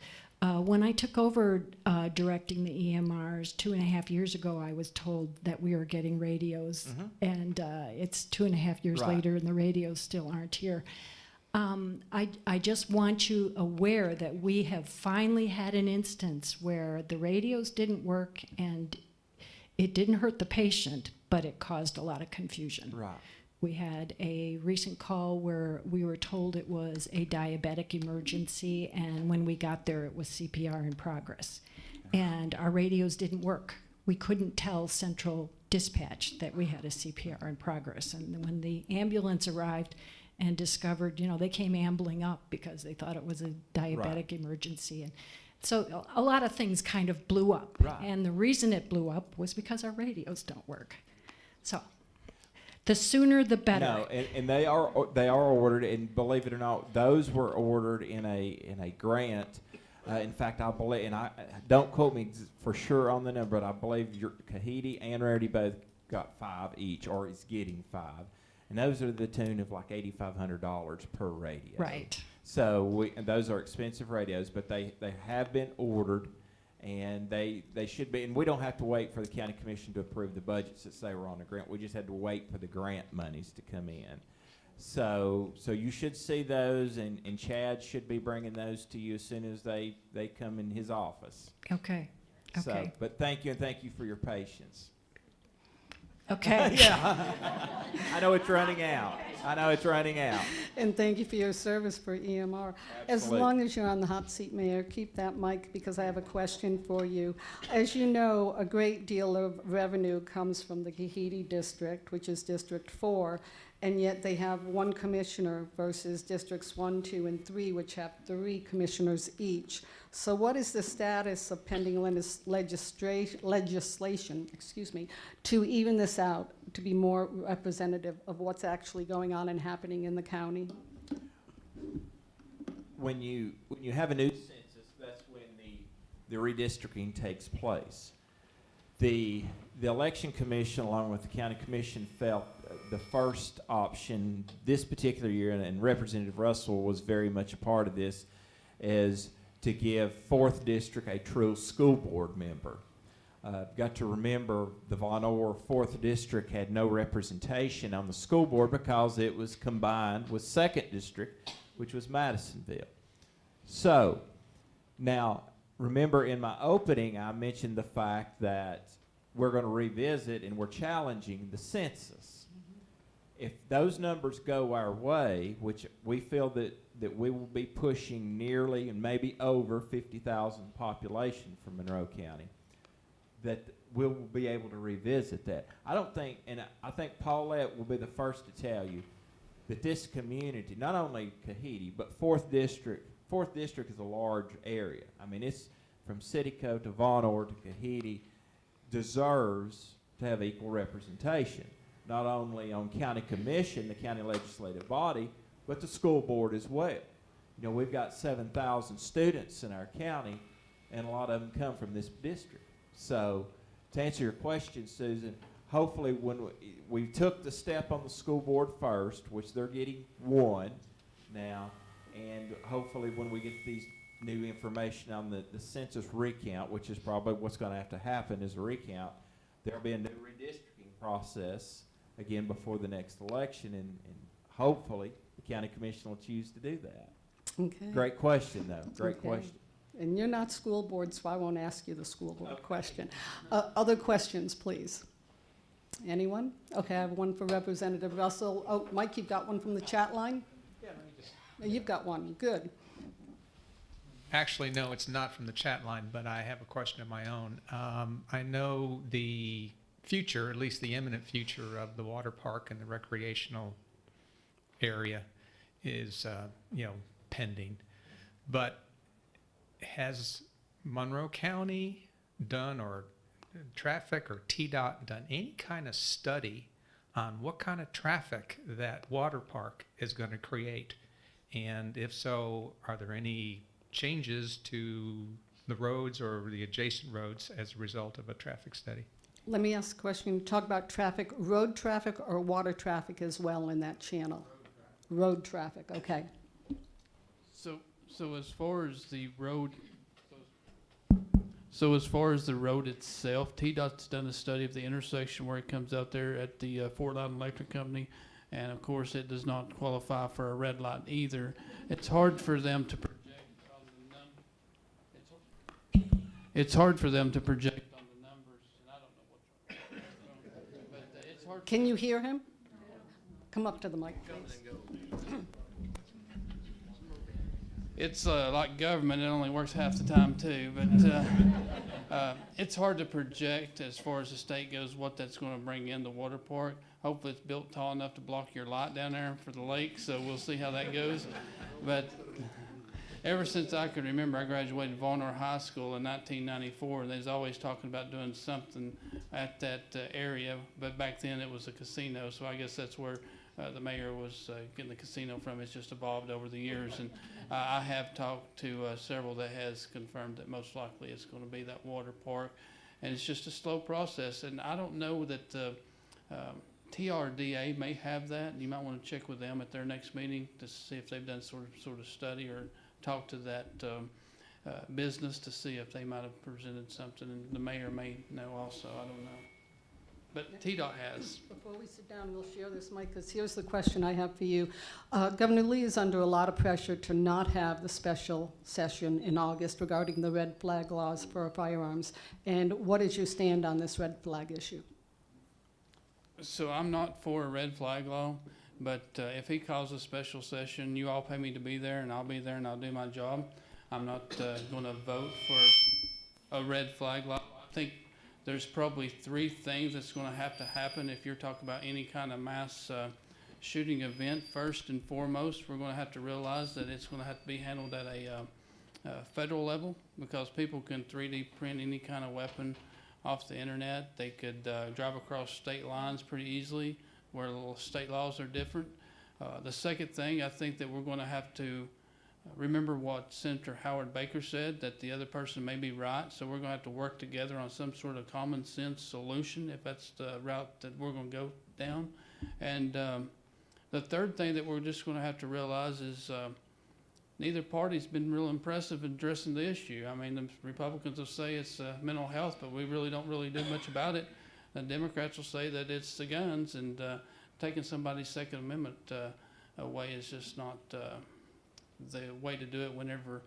when I took over directing the EMRs 2.5 years ago, I was told that we were getting radios, and it's 2.5 years later, and the radios still aren't here. I just want you aware that we have finally had an instance where the radios didn't work, and it didn't hurt the patient, but it caused a lot of confusion. Right. We had a recent call where we were told it was a diabetic emergency, and when we got there, it was CPR in progress. And our radios didn't work. We couldn't tell Central Dispatch that we had a CPR in progress. And when the ambulance arrived and discovered, you know, they came ambling up because they thought it was a diabetic emergency. And so a lot of things kind of blew up. Right. And the reason it blew up was because our radios don't work. So the sooner the better. No, and they are ordered, and believe it or not, those were ordered in a grant. In fact, I believe, and I don't quote me for sure on the number, but I believe your Kahidi and Rarity both got 5 each, or is getting 5, and those are the tune of like $8,500 per radio. Right. So those are expensive radios, but they have been ordered. And they should be, and we don't have to wait for the county commission to approve the budget since they were on the grant. We just had to wait for the grant monies to come in. So you should see those, and Chad should be bringing those to you as soon as they come in his office. Okay. So, but thank you, and thank you for your patience. Okay. Yeah. I know it's running out. I know it's running out. And thank you for your service for EMR. As Absolutely. long as you're on the hot seat, Mayor, keep that mic because I have a question for you. As you know, a great deal of revenue comes from the Kahidi District, which is District 4, and yet they have one commissioner versus Districts 1, 2, and 3, which have 3 commissioners each. So what is the status of pending legislation, to even this out, to be more representative of what's actually going on and happening in the county? When you have a new census, that's when the redistricting takes place. The election commission, along with the county commission, felt the first option this particular year, and Representative Russell was very much a part of this, is to give 4th District a true school board member. Got to remember the Von Orr 4th District had no representation on the school board because it was combined with 2nd District, which was Madisonville. So, now, remember in my opening I mentioned the fact that we're going to revisit and we're challenging the census. If those numbers go our way, which we feel that we will be pushing nearly and maybe over 50,000 population for Monroe County, that we'll be able to revisit that. I don't think, and I think Paulette will be the first to tell you that this community, not only Kahidi, but 4th District is a large area. I mean, it's from Citico to Von Orr to Kahidi, deserves to have equal representation, not only on county commission, the county legislative body, but the school board as well. You know, we've got 7,000 students in our county, and a lot of them come from this district. So, to answer your question, Susan, hopefully when we took the step on the school board first, which they're getting 1 now, and hopefully when we get these new information on the census recount, which is probably what's going to have to happen is a recount, there'll be a new redistricting process again before the next election, and hopefully the county commission will choose to do that. Okay. Great question, though. Great question. And you're not school board, so I won't ask you the school board question. Other questions, please? Anyone? Okay, I have one for Representative Russell. Oh, Mike, you've got one from the chat line? Yeah, let me just. You've got one. Good. Actually, no, it's not from the chat line, but I have a question of my own. I know the future, at least the imminent future of the water park and the recreational area is, pending. But has Monroe County done, or traffic or TDOT done any kind of study on what kind of traffic that water park is going to create? And if so, are there any changes to the roads or the adjacent roads as a result of a traffic study? Let me ask a question. You talk about traffic, road traffic or water traffic as well in that channel? Road traffic, okay. So as far as the road, itself, TDOT's done a study of the intersection where it comes out there at the Fort Loudon Electric Company, and of course it does not qualify for a red light either. It's hard for them to project on the numbers. It's hard for them to project on the numbers, and I don't know what's wrong. But it's hard. Can you hear him? Come up to the mic, please. It's like government, it only works half the time too, but it's hard to project as far as the state goes what that's going to bring in the water park. Hopefully it's built tall enough to block your light down there for the lake, so we'll see how that goes. But ever since I could remember, I graduated Von Orr High School in 1994, and they was always talking about doing something at that area, but back then it was a casino, so I guess that's where the mayor was getting the casino from. It's just evolved over the years, and I have talked to several that has confirmed that most likely it's going to be that water park, and it's just a slow process. And I don't know that TRDA may have that, and you might want to check with them at their next meeting to see if they've done sort of study or talk to that business to see if they might have presented something, and the mayor may know also. I don't know. But TDOT has. Before we sit down, we'll share this mic, because here's the question I have for you. Governor Lee is under a lot of pressure to not have the special session in August regarding the red flag laws for firearms. And what is your stand on this red flag issue? So I'm not for a red flag law, but if he calls a special session, you all pay me to be there, and I'll be there, and I'll do my job. I'm not going to vote for a red flag law. I think there's probably three things that's going to happen if you're talking about any kind of mass shooting event. First and foremost, we're going to have to realize that it's going to have to be handled at a federal level, because people can 3D print any kind of weapon off the internet. They could drive across state lines pretty easily, where little state laws are different. The second thing, I think that we're going to have to remember what Senator Howard Baker said, that the other person may be right. So we're going to have to work together on some sort of common sense solution if that's the route that we're going to go down. And the third thing that we're just going to have to realize is neither party's been real impressive in addressing the issue. I mean, the Republicans will say it's mental health, but we really don't do much about it. The Democrats will say that it's the guns, and taking somebody's Second Amendment away is just not the way to do it whenever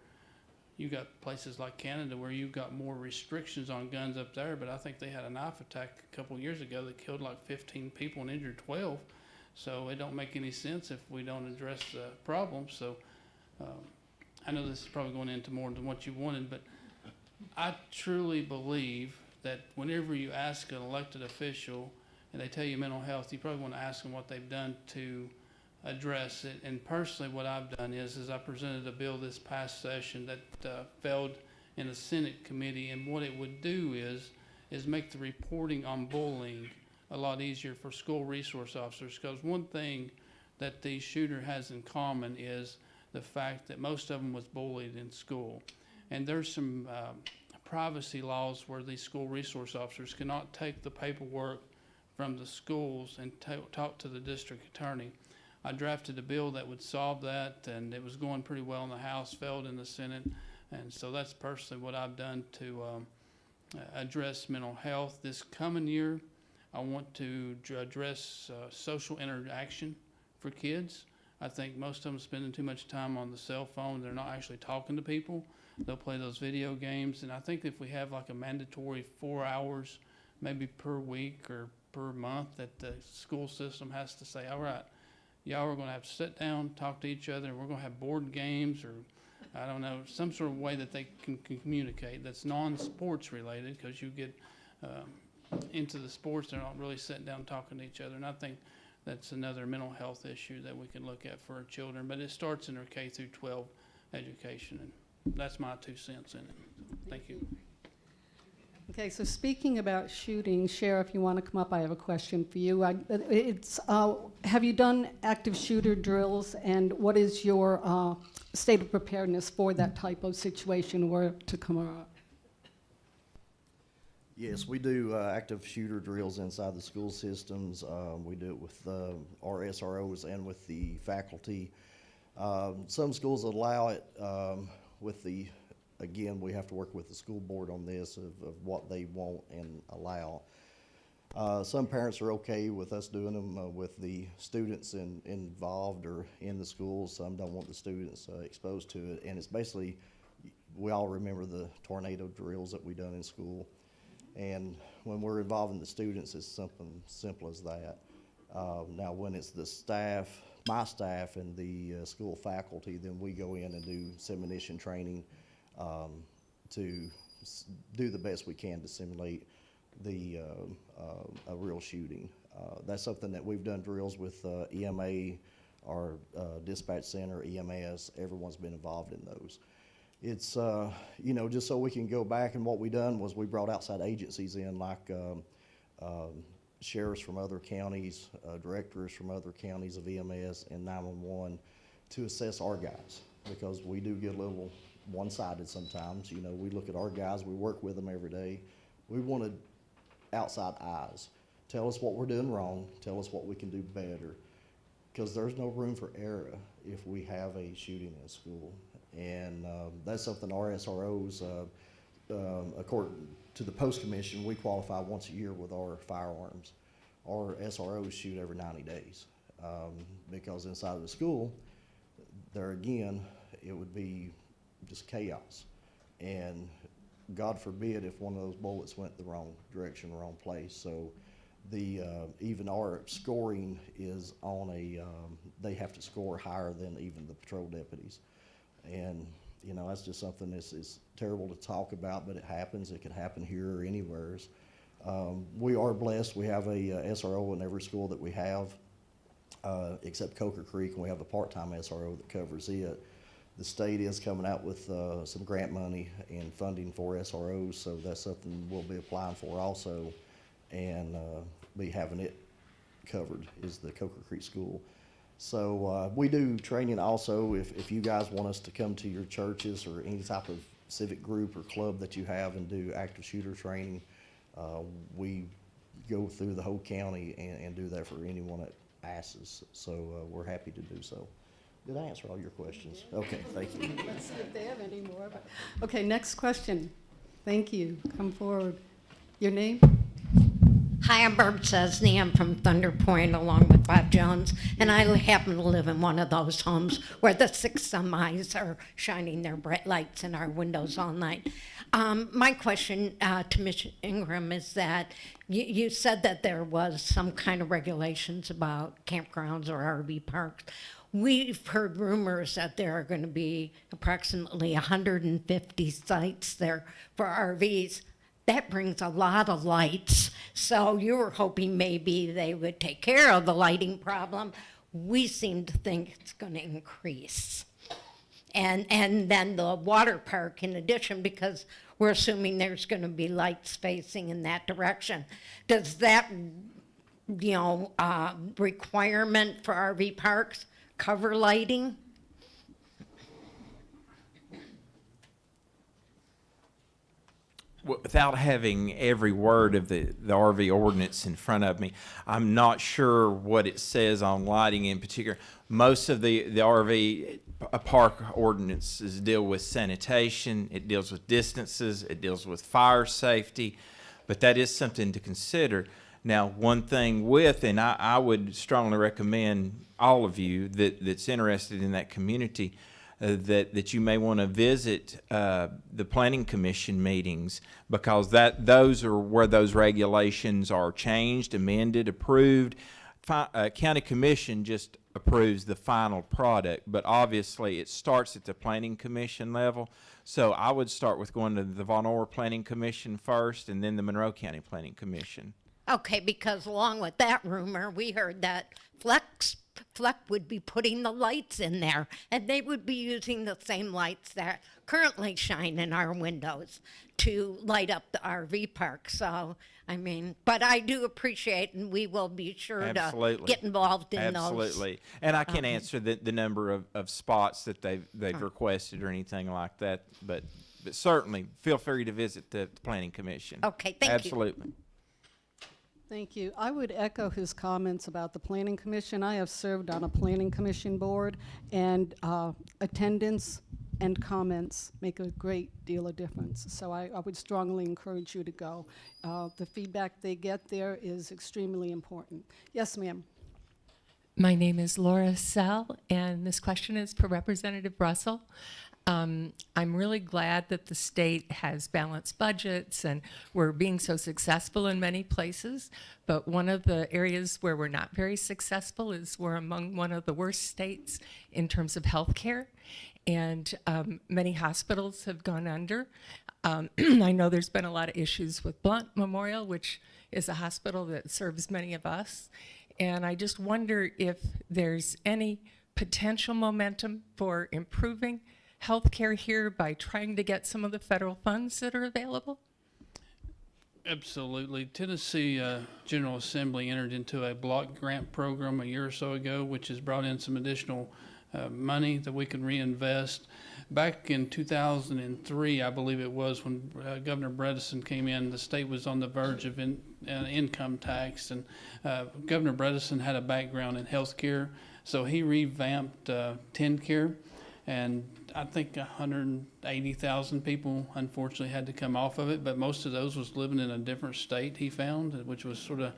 you got places like Canada where you've got more restrictions on guns up there. But I think they had a knife attack a couple of years ago that killed like 15 people and injured 12. So it don't make any sense if we don't address the problem. So I know this is probably going into more than what you wanted, but I truly believe that whenever you ask an elected official and they tell you mental health, you probably want to ask them what they've done to address it. And personally, what I've done is I presented a bill this past session that failed in the Senate committee, and what it would do is make the reporting on bullying a lot easier for school resource officers. Because one thing that the shooter has in common is the fact that most of them was bullied in school. And there's some privacy laws where these school resource officers cannot take the paperwork from the schools and talk to the district attorney. I drafted a bill that would solve that, and it was going pretty well in the House, failed in the Senate. And so that's personally what I've done to address mental health. This coming year, I want to address social interaction for kids. I think most of them spending too much time on the cell phone. They're not actually talking to people. They'll play those video games. And I think if we have like a mandatory 4 hours, maybe per week or per month, that the school system has to say, all right, y'all are going to have to sit down, talk to each other, and we're going to have board games, or I don't know, some sort of way that they can communicate that's non-sports related, because you get into the sports, they're not really sitting down talking to each other. And I think that's another mental health issue that we can look at for our children. But it starts in their K through 12 education, and that's my 2 cents in it. Thank you. Okay, so speaking about shooting, Sheriff, you want to come up? I have a question for you. Have you done active shooter drills, and what is your state of preparedness for that type of situation were to come up? Yes, we do active shooter drills inside the school systems. We do it with our SROs and with the faculty. Some schools allow it with the, again, we have to work with the school board on this of what they want and allow. Some parents are okay with us doing them with the students involved or in the schools. Some don't want the students exposed to it. And it's basically, we all remember the tornado drills that we done in school. And when we're involving the students, it's something simple as that. Now, when it's the staff, my staff and the school faculty, then we go in and do simulation training to do the best we can to simulate a real shooting. That's something that we've done drills with EMA, our dispatch center, EMS. Everyone's been involved in those. It's, you know, just so we can go back, and what we done was we brought outside agencies in, like sheriffs from other counties, directors from other counties of EMS and 911 to assess our guys, because we do get a little one-sided sometimes. You know, we look at our guys, we work with them every day. We wanted outside eyes. Tell us what we're doing wrong, tell us what we can do better, because there's no room for error if we have a shooting in school. And that's something our SROs, according to the Post Commission, we qualify once a year with our firearms. Our SROs shoot every 90 days because inside of the school, there again, it would be just chaos. And God forbid if one of those bullets went the wrong direction, the wrong place. So even our scoring is on they have to score higher than even the patrol deputies. And, you know, that's just something that's is terrible to talk about, but it happens. It can happen here or anywhere. We are blessed. We have a SRO in every school that we have, except Coker Creek, and we have a part-time SRO that covers it. The state is coming out with some grant money and funding for SROs, so that's something we'll be applying for also, and be having it covered is the Coker Creek School. So we do training also. If you guys want us to come to your churches or any type of civic group or club that you have and do active shooter training, we go through the whole county and do that for anyone that asks. So we're happy to do so. Did I answer all your questions? Okay, thank you. Let's see if they have any more. Okay, next question. Thank you. Come forward. Your name? Hi, I'm Barb Chesney. I'm from Thunder Point along with Bob Jones, and I happen to live in one of those homes where the 6 semis are shining their bright lights in our windows all night. My question to Ms. Ingram is that you said that there was some kind of regulations about campgrounds or RV parks. We've heard rumors that there are going to be approximately 150 sites there for RVs. That brings a lot of lights, so you were hoping maybe they would take care of the lighting problem. We seem to think it's going to increase. And then the water park in addition, because we're assuming there's going to be lights facing in that direction. Does that, requirement for RV parks cover lighting? Without having every word of the RV ordinance in front of me, I'm not sure what it says on lighting in particular. Most of the RV park ordinances deal with sanitation, it deals with distances, it deals with fire safety, but that is something to consider. Now, one thing and I would strongly recommend all of you that's interested in that community that you may want to visit the Planning Commission meetings, because those are where those regulations are changed, amended, approved. County Commission just approves the final product, but obviously it starts at the Planning Commission level. So I would start with going to the Von Orr Planning Commission first, and then the Monroe County Planning Commission. Okay, because along with that rumor, we heard that Fleck would be putting the lights in there, and they would be using the same lights that currently shine in our windows to light up the RV park. So, but I do appreciate, and we will be sure to get involved in those. Absolutely. And I can't answer the number of spots that they've requested or anything like that, but certainly feel free to visit the Planning Commission. Okay, thank you. Absolutely. Thank you. I would echo his comments about the Planning Commission. I have served on a Planning Commission board, and attendance and comments make a great deal of difference. So I would strongly encourage you to go. The feedback they get there is extremely important. Yes, ma'am. My name is Laura Sell, and this question is for Representative Russell. I'm really glad that the state has balanced budgets and we're being so successful in many places, but one of the areas where we're not very successful is we're among one of the worst states in terms of health care, and many hospitals have gone under. I know there's been a lot of issues with Blunt Memorial, which is a hospital that serves many of us, and I just wonder if there's any potential momentum for improving healthcare here by trying to get some of the federal funds that are available? Absolutely. Tennessee General Assembly entered into a block grant program a year or so ago, which has brought in some additional money that we can reinvest. Back in 2003, I believe it was, when Governor Bredesen came in, the state was on the verge of income tax, and Governor Bredesen had a background in healthcare, so he revamped TennCare, and I think 180,000 people unfortunately had to come off of it, but most of those was living in a different state, he found, which was sort of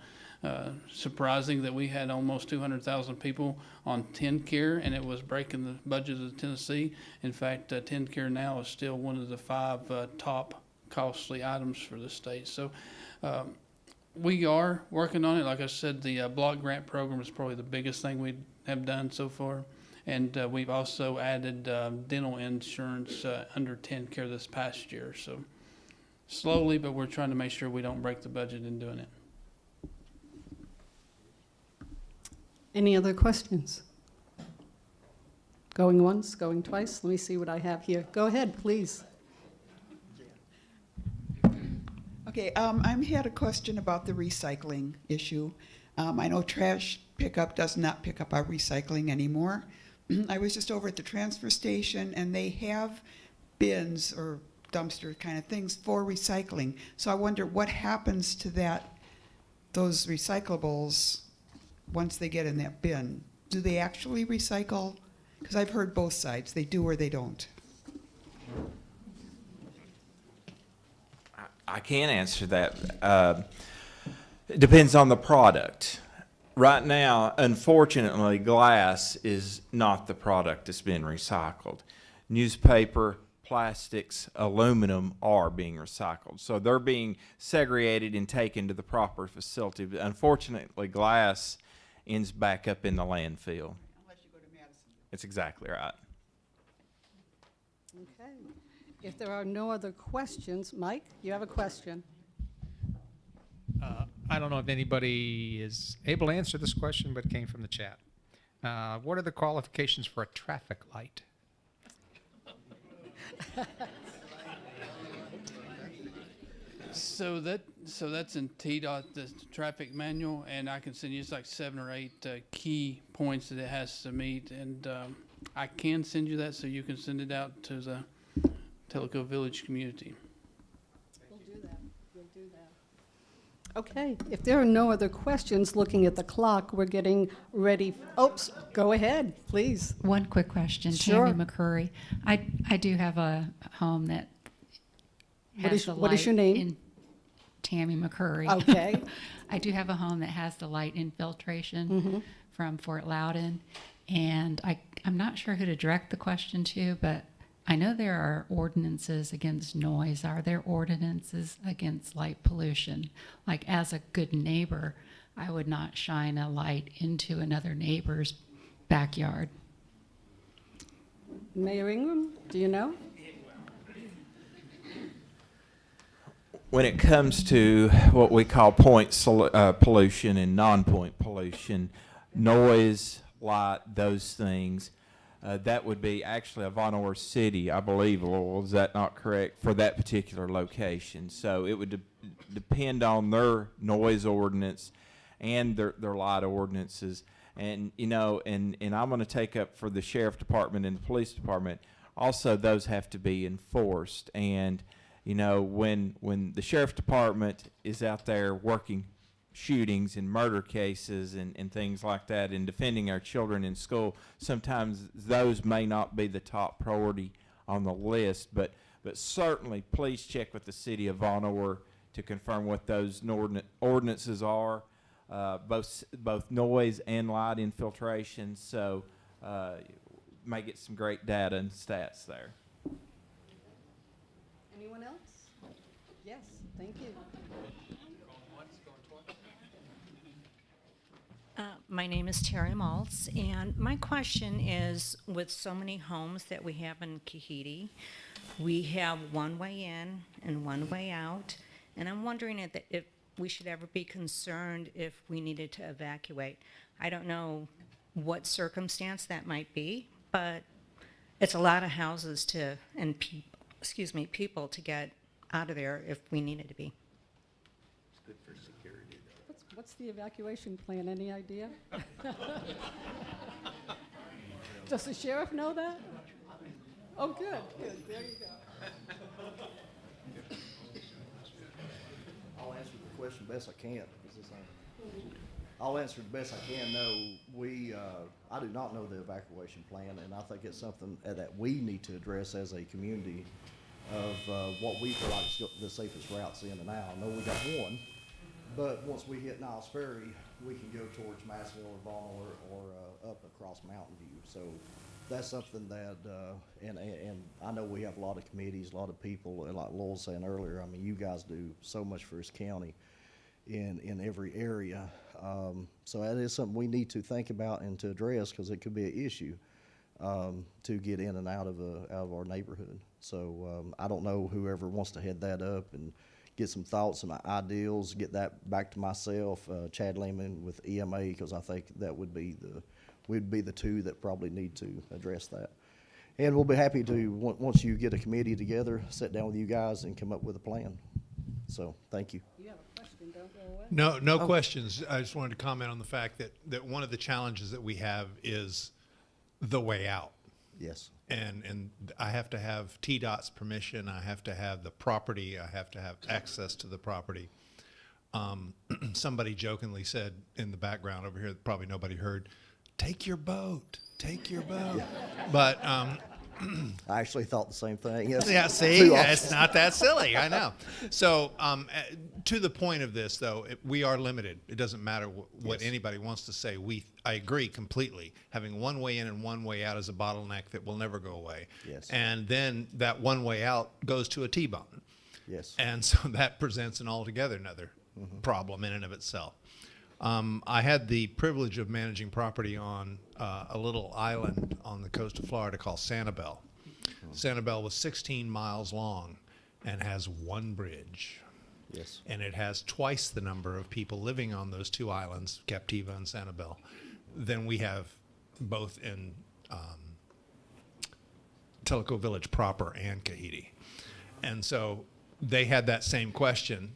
surprising that we had almost 200,000 people on TennCare, and it was breaking the budget of Tennessee. In fact, TennCare now is still one of the 5 top costly items for the state. So We are working on it. Like I said, the block grant program is probably the biggest thing we have done so far. And we've also added dental insurance under 10 care this past year. So slowly, but we're trying to make sure we don't break the budget in doing it. Any other questions? Going once, going twice? Let me see what I have here. Go ahead, please. Okay, I had a question about the recycling issue. I know trash pickup does not pick up our recycling anymore. I was just over at the transfer station, and they have bins or dumpster kind of things for recycling. So I wonder what happens to those recyclables once they get in that bin. Do they actually recycle? Because I've heard both sides. They do or they don't. I can't answer that. It depends on the product. Right now, unfortunately, glass is not the product that's being recycled. Newspaper, plastics, aluminum are being recycled. So they're being segregated and taken to the proper facility. But unfortunately, glass ends back up in the landfill. Unless you go to Madison. That's exactly right. Okay. If there are no other questions, Mike, you have a question. I don't know if anybody is able to answer this question, but it came from the chat. What are the qualifications for a traffic light? So that's in TDOT, the traffic manual, and I can send you, it's like 7 or 8 key points that it has to meet, and I can send you that so you can send it out to the Tellico Village community. We'll do that. We'll do that. Okay, if there are no other questions, looking at the clock, we're getting ready. Oops, go ahead, please. One quick question, Sure. Tammy McCurry. I do have a home that has the light. What is your name? in Tammy McCurry. Okay. I do have a home that has the light infiltration Mhm. from Fort Loudon, and I'm not sure who to direct the question to, but I know there are ordinances against noise. Are there ordinances against light pollution? Like, as a good neighbor, I would not shine a light into another neighbor's backyard. Mayor Ingram, do you know? When it comes to what we call pollution and non-point pollution, noise, light, those things, that would be actually a Von Orr City, I believe, Laurel, is that not correct, for that particular location? So it would depend on their noise ordinance and their light ordinances. And, you know, and I'm going to take up for the sheriff department and the police department, also those have to be enforced. And, you know, when the sheriff department is out there working shootings and murder cases and things like that and defending our children in school, sometimes those may not be the top priority on the list, but certainly please check with the city of Von Orr to confirm what those ordinances are, both noise and light infiltration. So may get some great data and stats there. Anyone else? Yes, thank you. My name is Terry Maltz, and my question is, with so many homes that we have in Kahiti, we have one way in and one way out, and I'm wondering if we should ever be concerned if we needed to evacuate. I don't know what circumstance that might be, but it's a lot of houses and people to get out of there if we needed to be. It's good for security, though. What's the evacuation plan? Any idea? Does the sheriff know that? Oh, good, good. There you go. I'll answer the question best I can. I'll answer the best I can. No, I do not know the evacuation plan, and I think it's something that we need to address as a community of what we feel like is the safest routes in and out. I know we got one, but once we hit Niles Ferry, we can go towards Massville or Vaughn or up across Mountain View. So that's something that, and I know we have a lot of committees, a lot of people, and like Lowell was saying earlier, I mean, you guys do so much for this county. in every area. So that is something we need to think about and to address, because it could be an issue to get in and out of our neighborhood. So I don't know, whoever wants to head that up and get some thoughts and ideals, get that back to myself, Chad Lehman with EMA, because I think that would be we'd be the two that probably need to address that. And we'll be happy to, once you get a committee together, sit down with you guys and come up with a plan. So, thank you. You have a question, don't go away. No questions. I just wanted to comment on the fact that one of the challenges that we have is the way out. Yes. And I have to have TDOT's permission. I have to have the property. I have to have access to the property. Somebody jokingly said in the background over here, that probably nobody heard, take your boat, take your boat. Yeah. But I actually thought the same thing. Yes. yeah, see, it's not that silly. I know. So to the point of this, though, we are limited. It doesn't matter what Yes. anybody wants to say. I agree completely. Having one way in and one way out is a bottleneck that will never go away. Yes. And then that one way out goes to a T-bone. Yes. And so that presents an altogether another problem in and of itself. I had the privilege of managing property on a little island on the coast of Florida called Sanibel. Sanibel was 16 miles long and has one bridge. Yes. And it has twice the number of people living on those two islands, Captiva and Sanibel, than we have both in Tellico Village proper and Kahiti. And so they had that same question,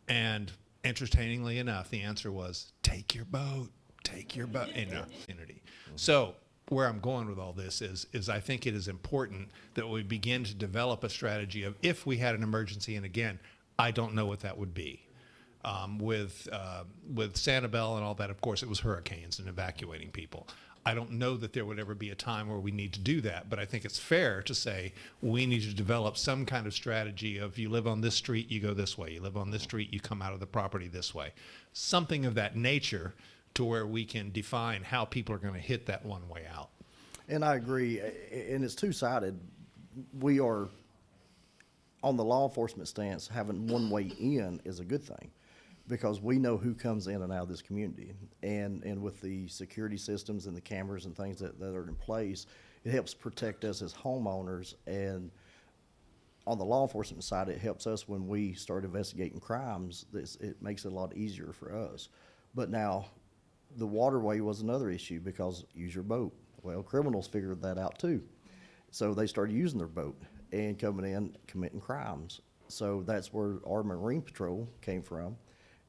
and entertainingly enough, the answer was, take your boat, in our community. So where I'm going with all this is I think it is important that we begin to develop a strategy of, if we had an emergency, and again, I don't know what that would be. With Sanibel and all that, of course, it was hurricanes and evacuating people. I don't know that there would ever be a time where we need to do that, but I think it's fair to say we need to develop some kind of strategy of, you live on this street, you go this way. You live on this street, you come out of the property this way. Something of that nature, to where we can define how people are going to hit that one way out. And I agree, and it's two-sided. We are, on the law enforcement stance, having one way in is a good thing, because we know who comes in and out of this community. And with the security systems and the cameras and things that are in place, it helps protect us as homeowners. And on the law enforcement side, it helps us when we start investigating crimes. It makes it a lot easier for us. But now, the waterway was another issue, because use your boat. Well, criminals figured that out too. So they started using their boat and coming in, committing crimes. So that's where our Marine Patrol came from.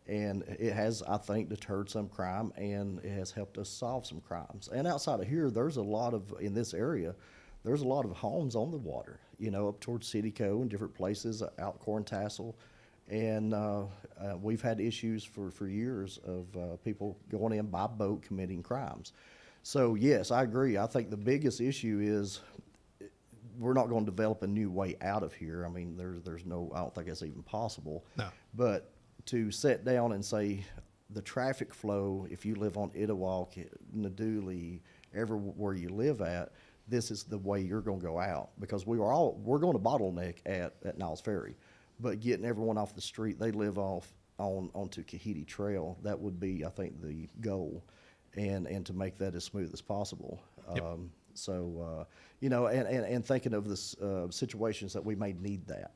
And it has, I think, deterred some crime, and it has helped us solve some crimes. And outside of here, there's a lot of, in this area, there's a lot of homes on the water, up towards Cityco and different places, out Corntassel. And we've had issues for years of people going in by boat committing crimes. So yes, I agree. I think the biggest issue is we're not going to develop a new way out of here. I mean, there's no, I don't think it's even possible. No. But to sit down and say the traffic flow, if you live on Itawalk, Naduli, everywhere you live at, this is the way you're going to go out, because we're going to bottleneck at Niles Ferry. But getting everyone off the street, they live onto Kahiti Trail, that would be, I think, the goal, and to make that as smooth as possible. Yep. And thinking of this situations that we may need that.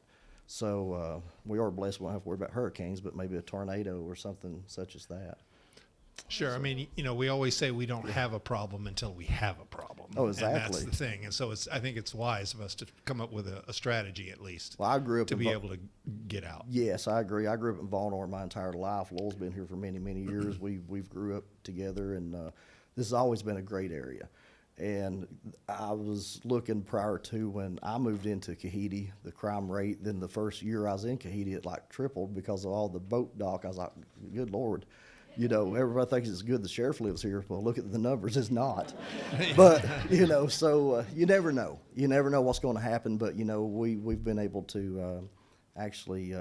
So we are blessed, we won't have to worry about hurricanes, but maybe a tornado or something such as that. Sure. I mean, we always say we don't have a problem until we have a problem. Oh, exactly. And that's the thing. And so I think it's wise of us to come up with a strategy, at least. Well, I grew up to be able to get out. Yes, I agree. I grew up in Vonore my entire life. Lowell's been here for many, many years. We've grew up together, and this has always been a great area. And I was looking prior to when I moved into Kahiti, the crime rate, then the first year I was in Kahiti, it like tripled because of all the boat dock. I was like, good Lord. Everybody thinks it's good the sheriff lives here. Well, look at the numbers, it's not. But, so you never know. You never know what's going to happen, but, we've been able to actually,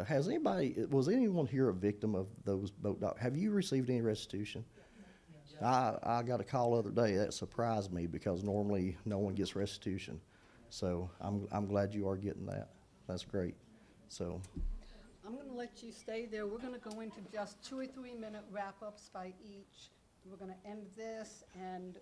was anyone here a victim of those boat docks? Have you received any restitution? I got a call the other day that surprised me, because normally no one gets restitution. So I'm glad you are getting that. That's great. So. I'm going to let you stay there. We're going to go into just 2 or 3 minute wrap-ups by each. We're going to end this, and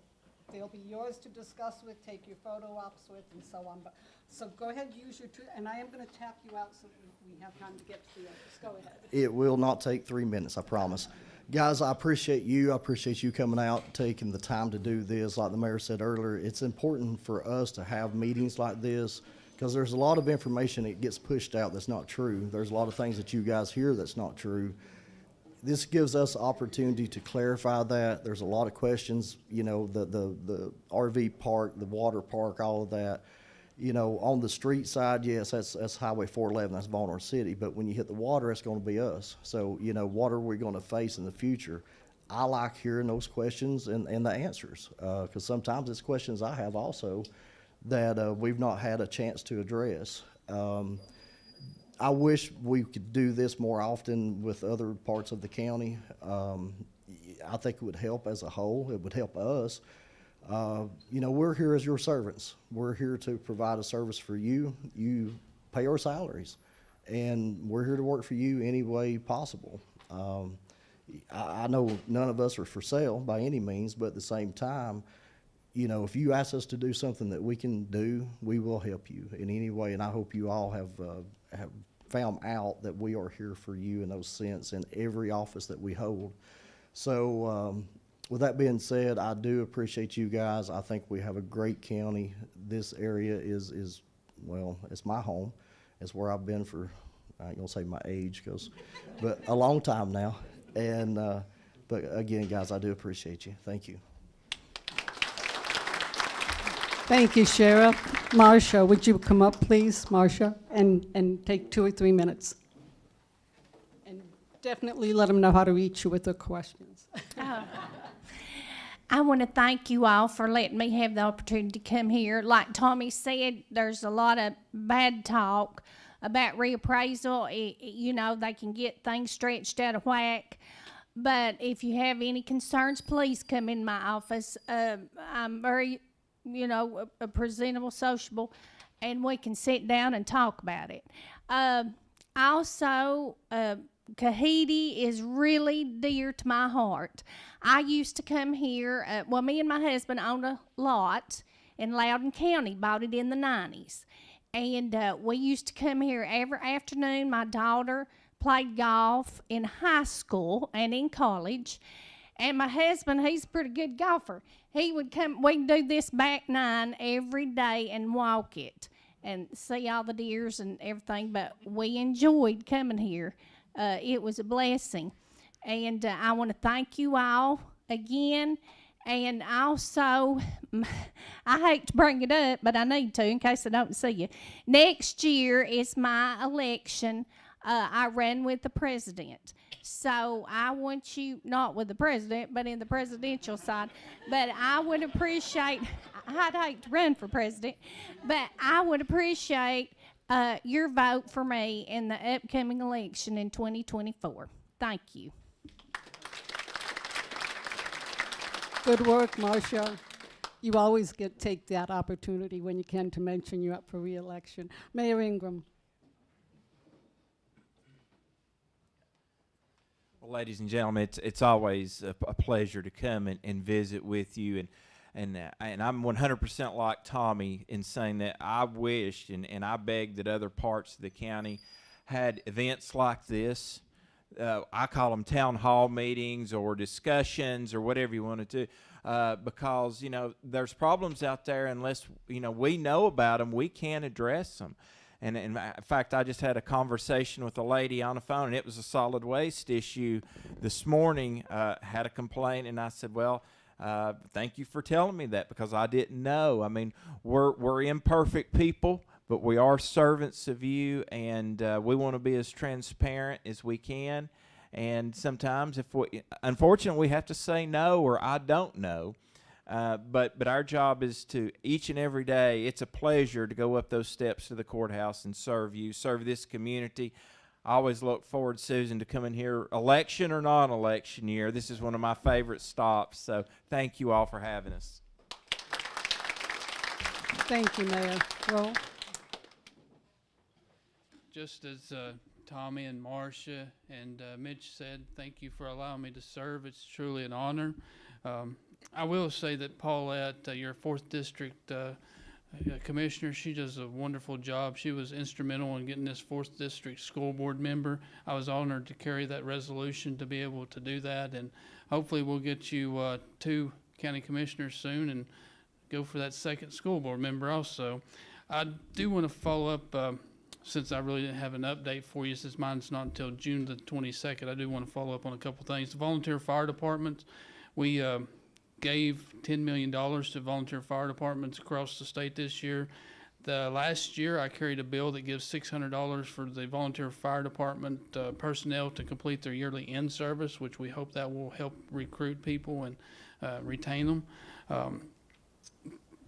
they'll be yours to discuss with, take your photo ops with, and so on. But, so go ahead, use your two, and I am going to tap you out so we have time to get to the others. Go ahead. It will not take 3 minutes, I promise. Guys, I appreciate you. I appreciate you coming out, taking the time to do this. Like the mayor said earlier, it's important for us to have meetings like this because there's a lot of information that gets pushed out that's not true. There's a lot of things that you guys hear that's not true. This gives us opportunity to clarify that. There's a lot of questions, you know, the RV park, the water park, all of that. You know, on the street side, yes, that's Highway 411, that's Baltimore City. But when you hit the water, it's going to be us. So, you know, what are we going to face in the future? I like hearing those questions and the answers because sometimes it's questions I have also that we've not had a chance to address. I wish we could do this more often with other parts of the county. I think it would help as a whole. It would help us. You know, we're here as your servants. We're here to provide a service for you. You pay our salaries, and we're here to work for you any way possible. I know none of us are for sale by any means, but at the same time, you know, if you ask us to do something that we can do, we will help you in any way. And I hope you all have found out that we are here for you in those sense in every office that we hold. So with that being said, I do appreciate you guys. I think we have a great county. This area is well, it's my home. It's where I've been for, I ain't gonna say my age, but a long time now. And but again, guys, I do appreciate you. Thank you. Thank you, Sheriff. Marcia, would you come up, please, Marcia, and take 2 or 3 minutes? And definitely let them know how to reach you with their questions. I want to thank you all for letting me have the opportunity to come here. Like Tommy said, there's a lot of bad talk about reappraisal. You know, they can get things stretched out of whack. But if you have any concerns, please come in my office. I'm very, you know, a presentable, sociable, and we can sit down and talk about it. Also, Kahidi is really dear to my heart. I used to come here, well, me and my husband owned a lot in Loudoun County, bought it in the 90s. And we used to come here every afternoon. My daughter played golf in high school and in college. And my husband, he's a pretty good golfer. He would come, we'd do this back nine every day and walk it and see all the deers and everything. But we enjoyed coming here. It was a blessing. And I want to thank you all again. And also, I hate to bring it up, but I need to in case I don't see you. Next year is my election. I ran with the president. So I want you, not with the president, but in the presidential side. But I would appreciate, I'd hate to run for president, but I would appreciate your vote for me in the upcoming election in 2024. Thank you. Good work, Marcia. You always take that opportunity when you can to mention you're up for re-election. Mayor Ingram. Well, ladies and gentlemen, it's always a pleasure to come and visit with you, and I'm 100% like Tommy in saying that I wished and I begged that other parts of the county had events like this. I call them town hall meetings or discussions or whatever you want to do, because, you know, there's problems out there unless, you know, we know about them, we can't address them. And in fact, I just had a conversation with a lady on the phone, and it was a solid waste issue this morning, had a complaint, and I said, well, thank you for telling me that because I didn't know. I mean, we're imperfect people, but we are servants of you, and we want to be as transparent as we can. And sometimes, unfortunately, we have to say no or I don't know. But our job is to each and every day. It's a pleasure to go up those steps to the courthouse and serve you, serve this community. I always look forward, Susan, to coming here, election or non-election year. This is one of my favorite stops. So thank you all for having us. Thank you, Mayor. Roll. Just as Tommy and Marcia and Mitch said, thank you for allowing me to serve. It's truly an honor. I will say that Paulette, your 4th District Commissioner, she does a wonderful job. She was instrumental in getting this 4th District School Board member. I was honored to carry that resolution to be able to do that, and hopefully we'll get you 2 county commissioners soon and go for that 2nd school board member also. I do want to follow up, since I really didn't have an update for you, since mine's not until June the 22nd, I do want to follow up on a couple things. The volunteer fire departments, we gave $10 million to volunteer fire departments across the state this year. The last year, I carried a bill that gives $600 for the volunteer fire department personnel to complete their yearly in-service, which we hope that will help recruit people and retain them.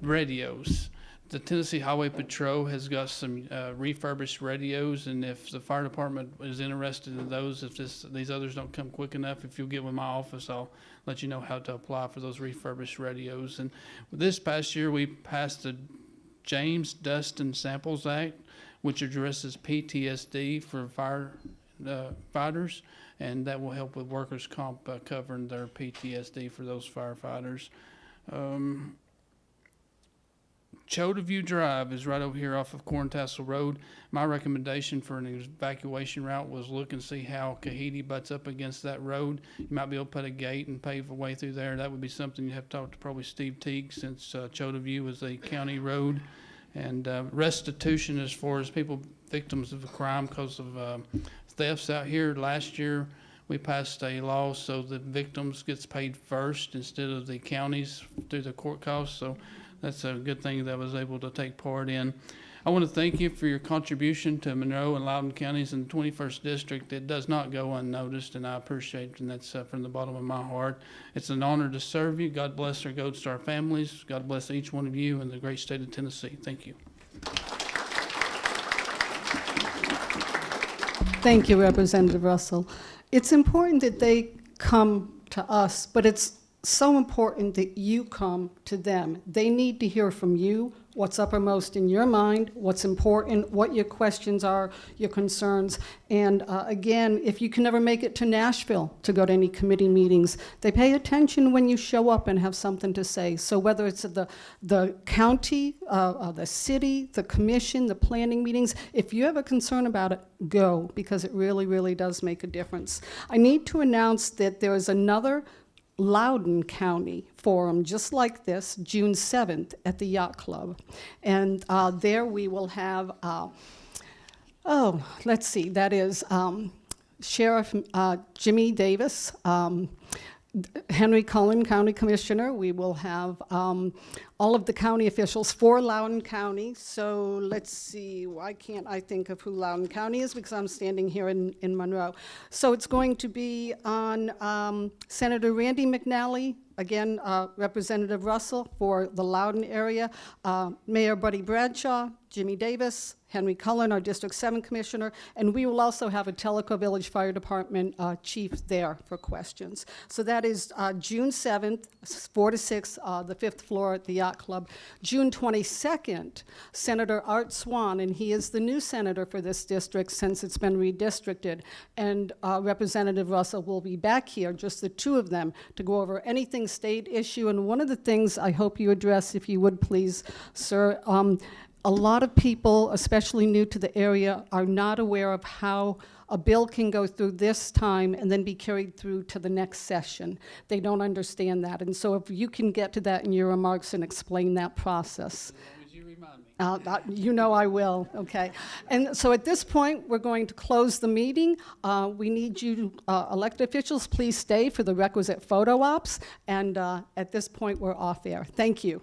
Radios. The Tennessee Highway Patrol has got some refurbished radios, and if the fire department is interested in those, if these others don't come quick enough, if you'll get with my office, I'll let you know how to apply for those refurbished radios. And this past year, we passed the James Dustin Samples Act, which addresses PTSD for firefighters, and that will help with workers' comp covering their PTSD for those firefighters. Chota View Drive is right over here off of Corntassel Road. My recommendation for an evacuation route was look and see how Kahidi butts up against that road. You might be able to put a gate and pave a way through there. That would be something you have to talk to probably Steve Teague, since Chota View is a county road. And restitution as far as people, victims of a crime because of thefts out here. Last year, we passed a law so the victims gets paid first instead of the counties through the court costs. So that's a good thing that I was able to take part in. I want to thank you for your contribution to Monroe and Loudoun counties in the 21st District. It does not go unnoticed, and I appreciate it, and that's from the bottom of my heart. It's an honor to serve you. God bless our Gold Star families. God bless each one of you in the great state of Tennessee. Thank you. Thank you, Representative Russell. It's important that they come to us, but it's so important that you come to them. They need to hear from you what's uppermost in your mind, what's important, what your questions are, your concerns. And again, if you can never make it to Nashville to go to any committee meetings, they pay attention when you show up and have something to say. So whether it's the county, the city, the commission, the planning meetings, if you have a concern about it, go, because it really, really does make a difference. I need to announce that there is another Loudoun County Forum just like this, June 7th at the Yacht Club. And there we will have, let's see, that is Sheriff Jimmy Davis, Henry Cullen, County Commissioner. We will have all of the county officials for Loudoun County. So let's see, why can't I think of who Loudoun County is, because I'm standing here in Monroe. So it's going to be on Senator Randy McNally, again, Representative Russell for the Loudoun area, Mayor Buddy Bradshaw, Jimmy Davis, Henry Cullen, our District 7 Commissioner, and we will also have a Tellico Village Fire Department chief there for questions. So that is June 7th, 4 to 6, the 5th floor at the Yacht Club. June 22nd, Senator Art Swan, and he is the new senator for this district since it's been redistricted, and Representative Russell will be back here, just the two of them, to go over anything state issue. And one of the things I hope you address, if you would please, sir, a lot of people, especially new to the area, are not aware of how a bill can go through this time and then be carried through to the next session. They don't understand that. And so if you can get to that in your remarks and explain that process. As long as you remind me. You know I will, okay. And so at this point, we're going to close the meeting. We need you, elected officials, please stay for the requisite photo ops. And at this point, we're off air. Thank you.